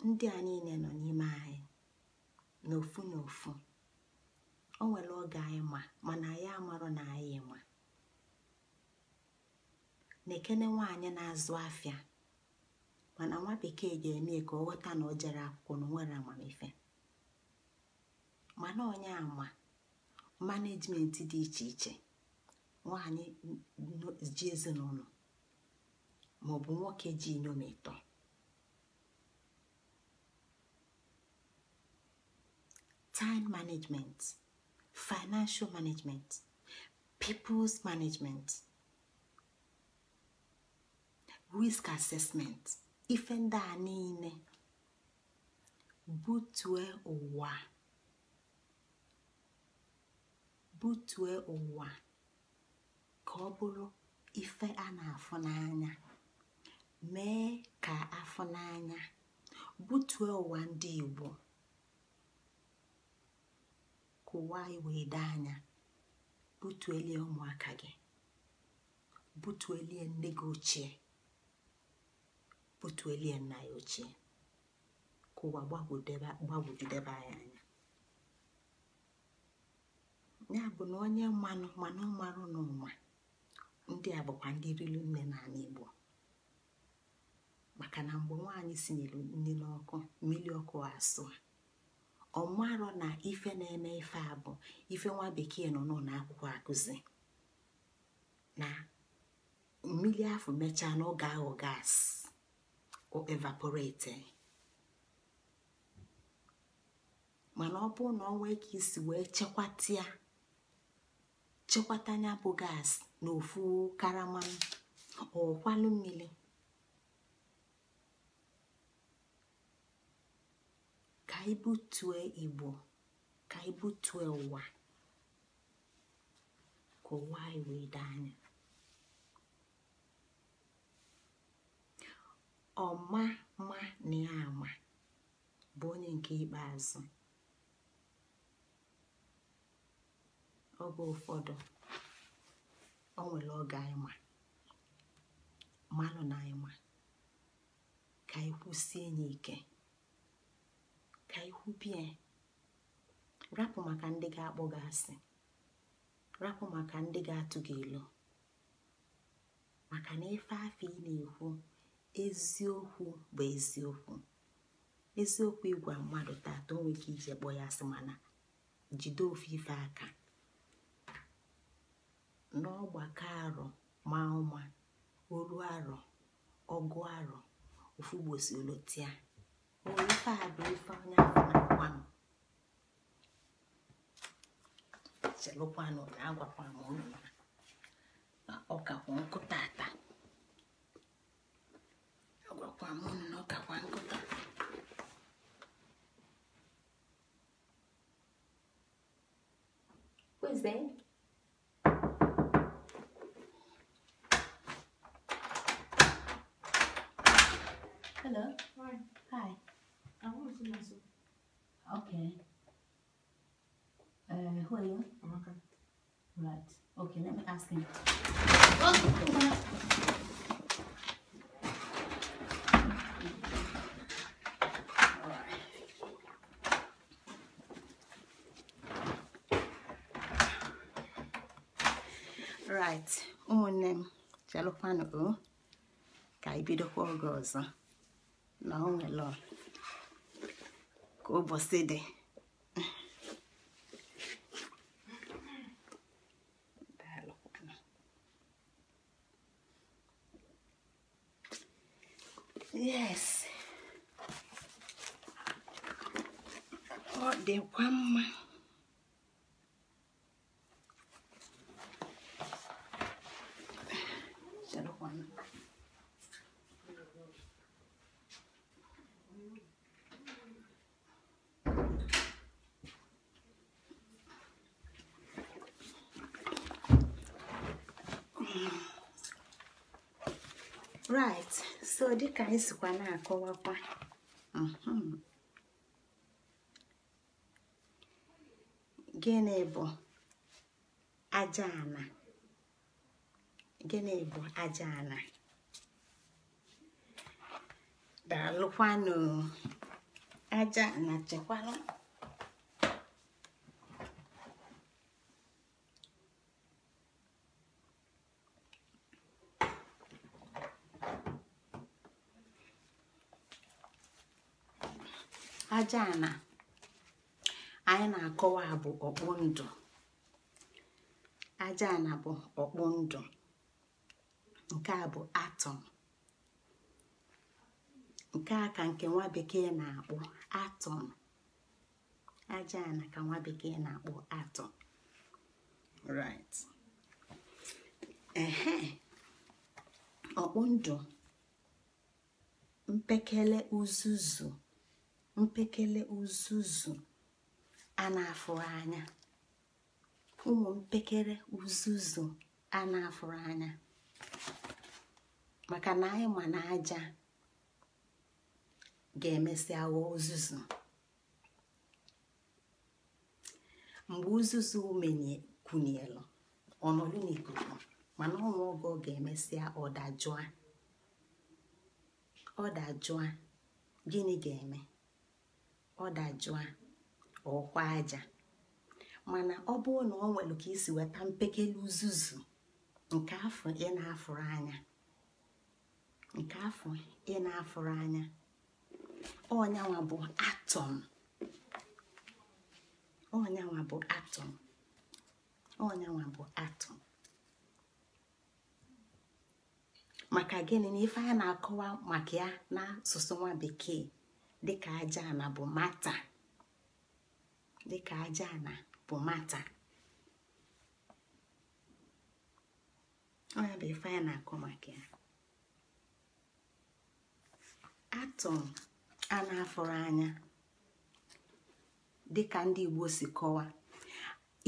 Ndị a niile nọ n'ime anyị n'ofu n'ofu. O nwere oge anyị mana anyị amarụ na anyị ma. Na-ekene nwaanyị na-azụ afịa mana nwa bekee ga-eme ka ọ ghọta na o jere akwụkwọ na nwere amamife. Mana onye ama management dị iche iche, nwaanyị ji ezinụlọ maọbụ nwoke ji inyom ịtọ. Time management, financial management, people's management, risk assessment, ife ndị a niile butue ụwa ka ọ bụrụ ife a na-afụ n'anya, mee ka afụ n'anya. Butue ụwa ndị Igbo ka ụwa wee dee anya. Butuelie ụmụaka gị, butuelie nne gị ochie, butuelie nna ya ochie, ka ụwa gbagwojudebe anyị anya. Ya bụ na onye mmanụ mana ọ marụ n'ụwa, ndị a bụkwa ndị riri nne n'ala Igbo. Maka na mgbe nwaanyị sinyere nri n'ọkụ, mmiri ọkụ asụ, ọ marọ na ife na-eme ife a bụ ife nwa bekee nọ n'akwụkwọ akụzi, na mmiri afọ mechaa n'oge ahụ gas o evaporate. Mana ọ bụ na ọ nwee ka isi wee chekwata anya bụ gas n'ofu karama ọkwalụ mmiri, ka ibutue Igbo, ka ibutue ụwa, ka ụwa anyị wee dee anya. Ọma ma na ya ama bụ onye nke ikpeazụ. Oge ụfọdụ o nwere oge anyị manụ na anyị ka anyị kwụsie enyi ike, ka anyị kwubie. Rapụ maka ndị ga-akpọ gị asị, rapụ maka ndị ga-atụ gị ilo, maka na ife afọ ị na-ekwu eziokwu bụ eziokwu. Eziokwu ịgwa mmadụ tata o nwere ike ije kpọ ya asị, mana jide ofu ife aka n'ọgbakọ arọ ma ụma oru arọ ọgụ arọ ofu gbosi olotia. O ife a bụ ife onye afọ na-agwa m. Chelụkwanụ na agwakwa m ụnụ na ọkakwa nkụ tata. Agwakwa m ụnụ na ọkakwa nkụ tata. Who is there? Hello. Hi. Hi. I want to see myself. Okay. Who are you? I'm okay. Right. Okay, let me ask him. Right. Ụmụnne m, chelụkwanụ ka anyị bidokwa oge ọzọ na o nwere ka ụbọchị dị. Yes, ọ dịkwa mma. right, so dịka anyị sikwa na-akọwakwa gịnị bụ aja ana? Gịnị bụ aja ana? Daalụkwanụ. Aja ana, chekwala. Aja ana anyị na-akọwa bụ ọkpụ ndụ. Aja ana bụ ọkpụ ndụ. Nke a bụ atọm. Nke a ka nke nwa bekee na-akpọ atọm. Aja ana ka nwa bekee na-akpọ atọm. Right. Ọkpụ ndụ, mpekele uzuzu a na-afụrụ anya. Ụmụ mpekere uzuzu a na-afụrụ anya, maka na anyị ma na aja ga-emesịa ghọọ uzuzu. Mgbe uzuzu kwunielu ọnọdụ n'ikuku, mana ọnwa oge ọ ga-emesịa ọ dajụa. Gịnị ga-eme? Ọ dajụa ọkwa aja. Mana ọ bụrụ na ọ nwere ka isi weta mpekele uzuzu nke afọ ị na-afụrụ anya, ọnyanwa bụ atọm. Maka gịnị? Na ife a na-akọwa maka ya n'asụsụ nwa bekee dịka aja ana bụ mata. Onye bụ ife a na-akọ maka ya. Atọm a na-afụrụ anya dịka ndị Igbo si kọwa,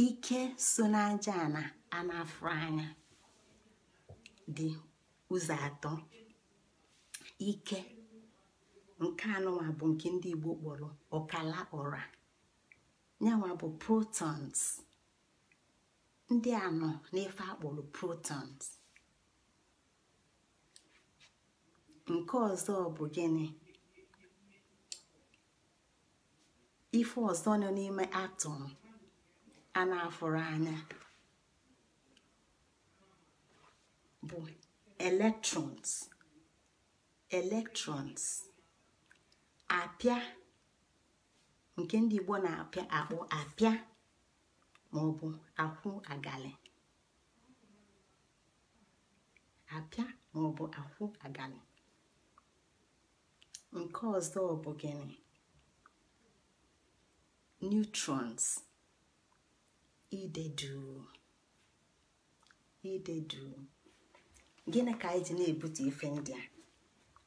ike so n'aja ana a na-afụrụ anya dị ụzọ atọ. Ike nke anọnwa bụ nke ndị Igbo kpọrọ ọkala ọra. Nyanwa bụ protons. Ndị anọ n'ife akpọrọ protons. Nke ọzọ bụ gịnị? Ife ọzọ nọ n'ime atọm a na-afụrụ anya bụ electrons. Apịa, nke ndị Igbo na-akpọ apịa maọbụ akwụ agali. Nke ọzọ bụ gịnị? Neutrons. Idedu. Gịnị ka anyị ji na-ebute ife ndị a?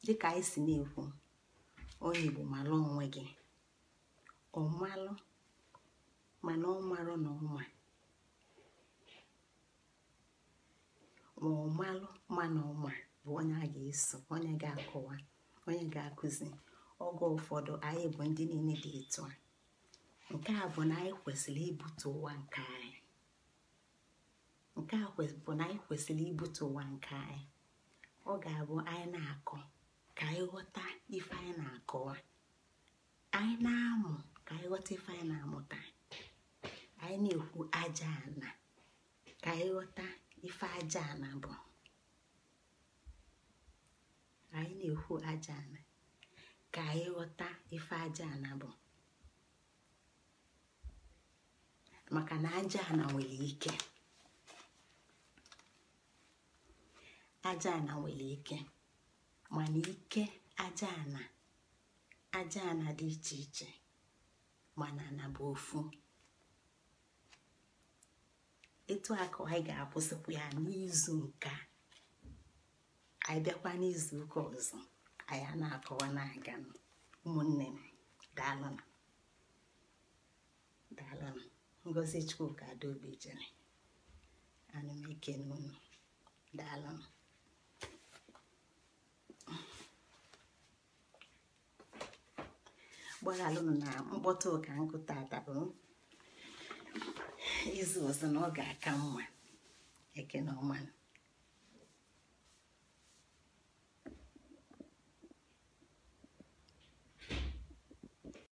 Dịka anyị si na-ekwu, onye Igbo malụ onwe gị. Ọ malụ mana ọ marụ na ọma, ma ọ malụ mana ọma bụ onye a ga-eso, onye ga-akọwa, onye ga-akụzi. Oge ụfọdụ anyị bụ ndị niile dị etu a. Nke a bụ na anyị kwesịrị ibute ụwa nke anyị. Ọ ga-abụ anyị na-akọ ka anyị ghọta ife anyị na-akọwa. Anyị na-amụ ka anyị ghọta ife anyị na-amụta. Anyị na-ekwu aja ana ka anyị ghọta ife aja ana bụ. Maka na aja ana nwere ike. Mana ike aja ana dị iche iche, mana ana bụ ofu. Etu a ka anyị ga-akwụsịkwa ya n'izu nke a. Anyị bịakwa n'izu ụka ọzọ, anyị na-akọwa na-aga. Ụmụnne m, daalụnụ. Ngozi Chukwuka Adaobi jere. Ana m ekene unu. Daalụnụ. gbaghalụnụ na mkpọtụ ụka nkụ tata bụ izu ọzọ na ọ ga-aka mma. Ekene ọma.